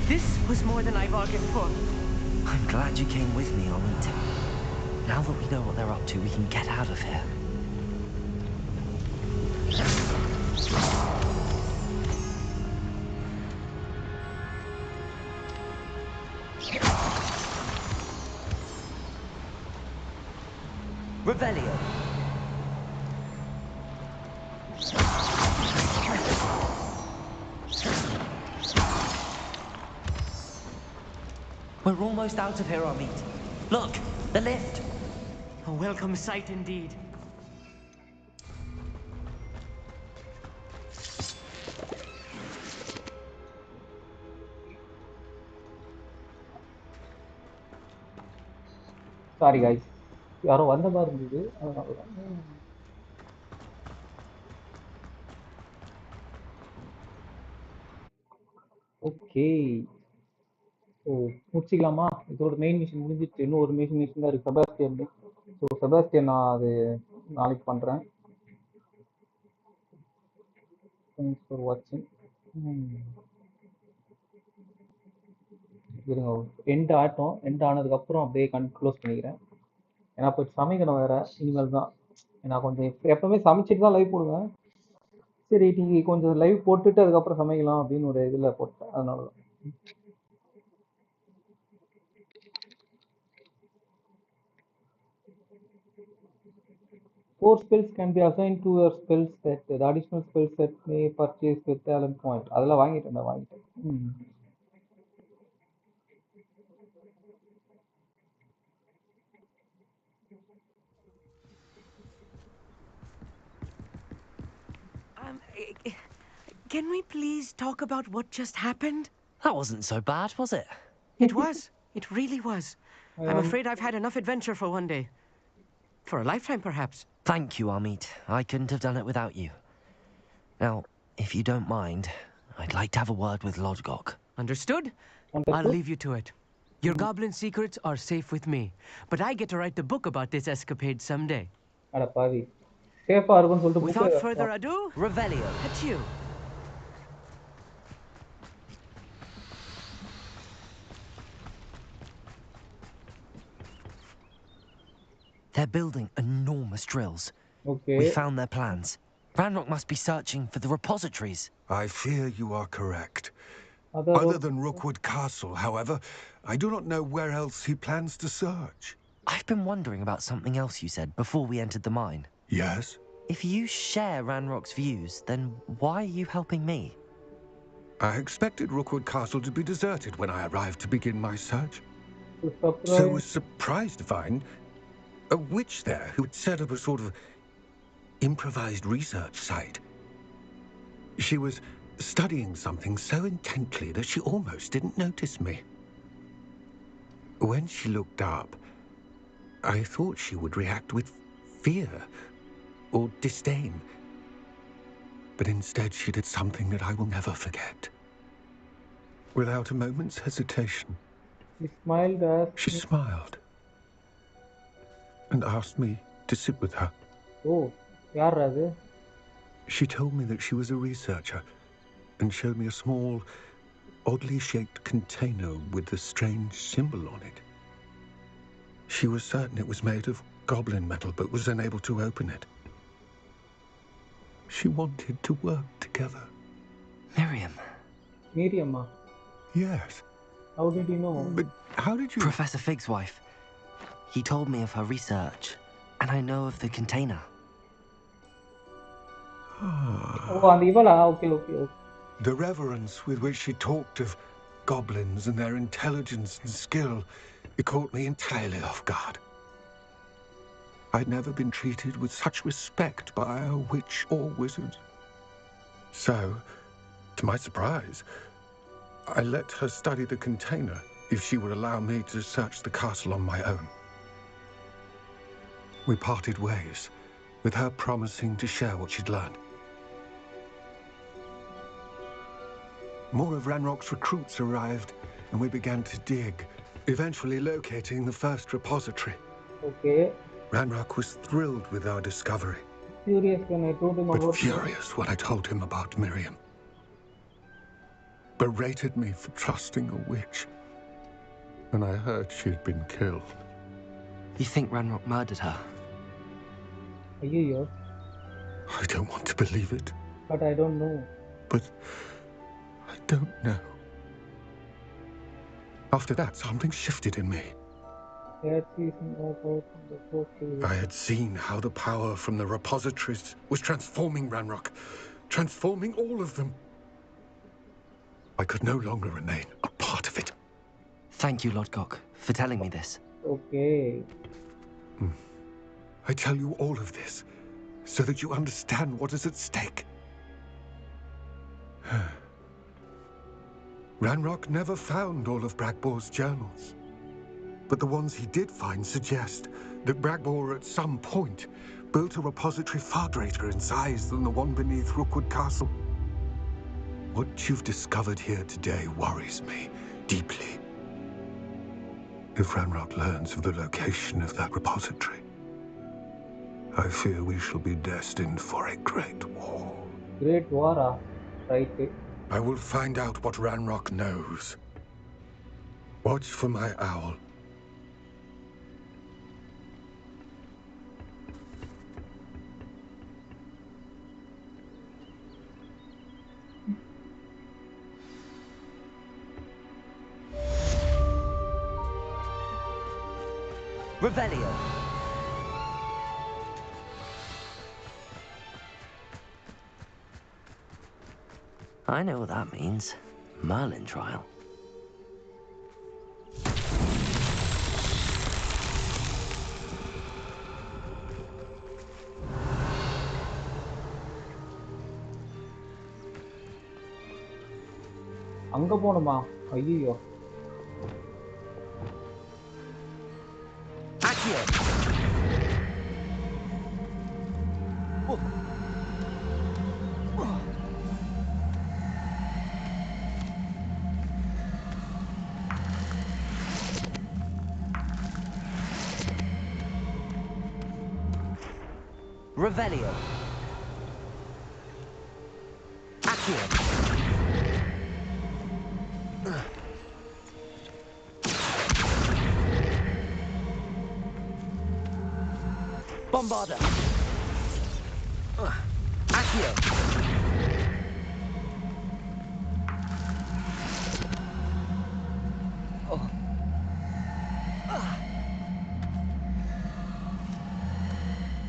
This was more than I bargained for. I'm glad you came with me, Amit. Now that we know what they're up to, we can get out of here. Revelio. We're almost out of here, Amit. Look, the lift. A welcome sight indeed. Sorry guys, யாரோ வந்த மாதிரி இருந்தது. Okay, so முடிச்சிக்கலாமா? இதோட main mission முடிஞ்சிட்டு இன்னும் ஒரு mission தான் இருக்குது, செபாஸ்டியன். ஸோ செபாஸ்டியன் நான் அது நாளைக்கு பண்ணுறேன். தேங்க்ஸ் ஃபார் வாட்சிங். இருங்க, எண்ட் ஆகட்டும். எண்ட் ஆனதுக்கப்புறம் அப்படியே க்ளோஸ் பண்ணிக்கிறேன். ஏன்னா இப்போ சமைக்கணும் வேறு இனிமேல் தான். நான் கொஞ்சம் எப்போவுமே சமைச்சிட்டு தான் லைவ் போடுவேன். சரி இன்னைக்கு கொஞ்சம் லைவ் போட்டுட்டு அதுக்கப்புறம் சமைக்கலாம் அப்படின்னு ஒரு இதுல போட்டேன் அதனால தான். Four spells can be assigned to your spell set. The additional spell set may purchase with talent point. அதெல்லாம் வாங்கிட்டேன். Can we please talk about what just happened? That wasn't so bad, was it? It was. It really was. I'm afraid I've had enough adventure for one day. For a lifetime, perhaps. Thank you, Amit. I couldn't have done it without you. Now, if you don't mind, I'd like to have a word with Lodgok. Understood? I'll leave you to it. Your goblin secrets are safe with me, but I get to write the book about this escapade someday. Without further ado, Revelio. At you. They're building enormous drills. Okay. We found their plans. Ranrock must be searching for the repositories. I fear you are correct. Other than Rookwood Castle, however, I do not know where else he plans to search. I've been wondering about something else you said before we entered the mine. Yes? If you share Ranrock's views, then why are you helping me? I expected Rookwood Castle to be deserted when I arrived to begin my search. So I was surprised to find a witch there who had set up a sort of improvised research site. She was studying something so intently that she almost didn't notice me. When she looked up, I thought she would react with fear or disdain. But instead she did something that I will never forget. Without a moment's hesitation, she smiled and asked me to sit with her. Oh, yaar adu? She told me that she was a researcher and showed me a small, oddly shaped container with a strange symbol on it. She was certain it was made of goblin metal, but was unable to open it. She wanted to work together. Miriam. Miriam? Yes. How did you know? But how did you... Professor Fig's wife. He told me of her research, and I know of the container. Oh, and okay. The reverence with which she talked of goblins and their intelligence and skill, it caught me entirely off guard. I'd never been treated with such respect by a witch or wizard. So, to my surprise, I let her study the container if she would allow me to search the castle on my own. We parted ways, with her promising to share what she'd learned. More of Ranrock's recruits arrived, and we began to dig, eventually locating the first repository. Okay. Ranrock was thrilled with our discovery. Furious when I told him but furious when I told him about Miriam. Berated me for trusting a witch when I heard she'd been killed. You think Ranrock murdered her? Ayyo. I don't want to believe it. But I don't know. But I don't know. After that, something shifted in me. I had seen how the power from the repositories was transforming Ranrock, transforming all of them. I could no longer remain a part of it. Thank you, Lodgok, for telling me this. Okay. I tell you all of this so that you understand what is at stake. Ranrock never found all of Bragbor's journals, but the ones he did find suggest that Bragbor at some point built a repository far greater in size than the one beneath Rookwood Castle. What you've discovered here today worries me deeply. If Ranrock learns of the location of that repository, I fear we shall be destined for a great war. Great war, right? I will find out what Ranrock knows. Watch for my owl. Revelio. I know what that means. Merlin trial. அங்க போணுமா? ஐயோ. Accio. Revelio. Accio. Bombarda. Accio.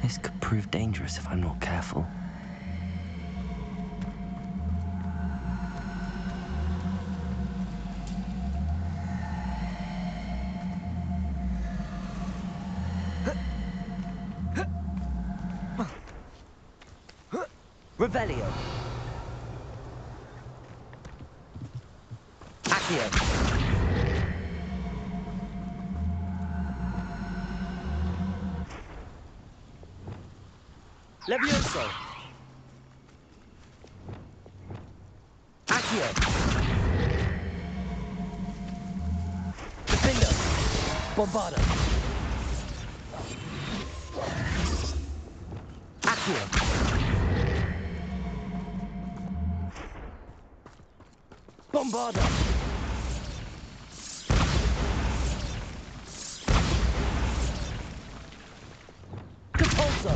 This could prove dangerous if I'm not careful. Revelio. Accio. Levioso. Accio. Defendo. Bombarda. Accio. Bombarda. Geforce.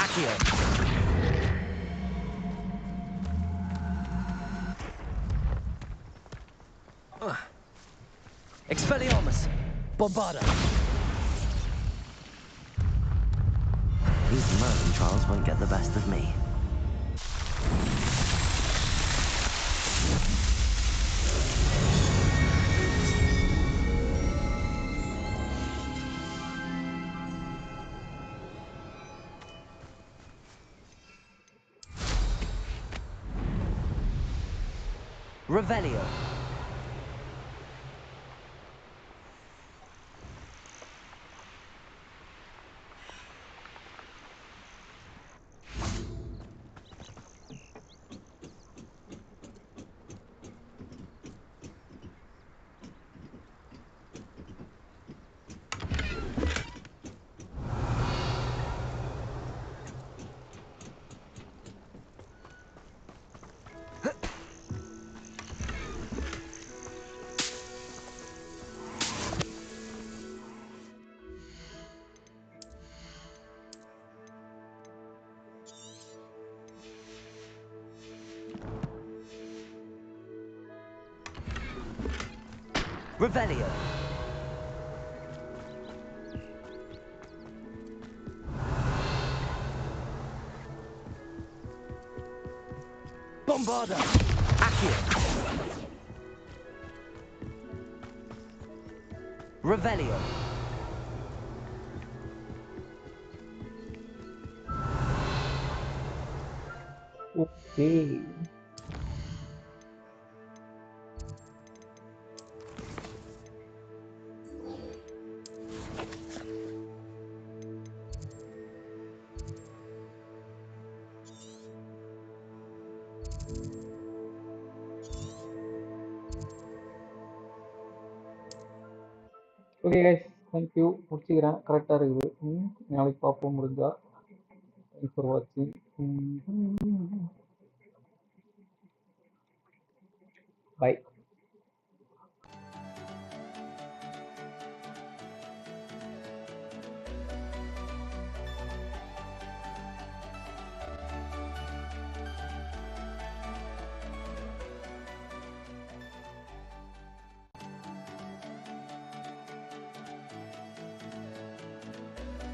Accio. Expelliarmus. Bombarda. These Merlin trials won't get the best of me. Revelio. Revelio. Bombarda. Accio. Revelio. Okay. Okay guys, thank you. முடிச்சுக்கிறேன். கரெக்டாக இருக்குது. நாளைக்கு பார்ப்போம் முடிஞ்சா. Thanks for வாட்சிங். By.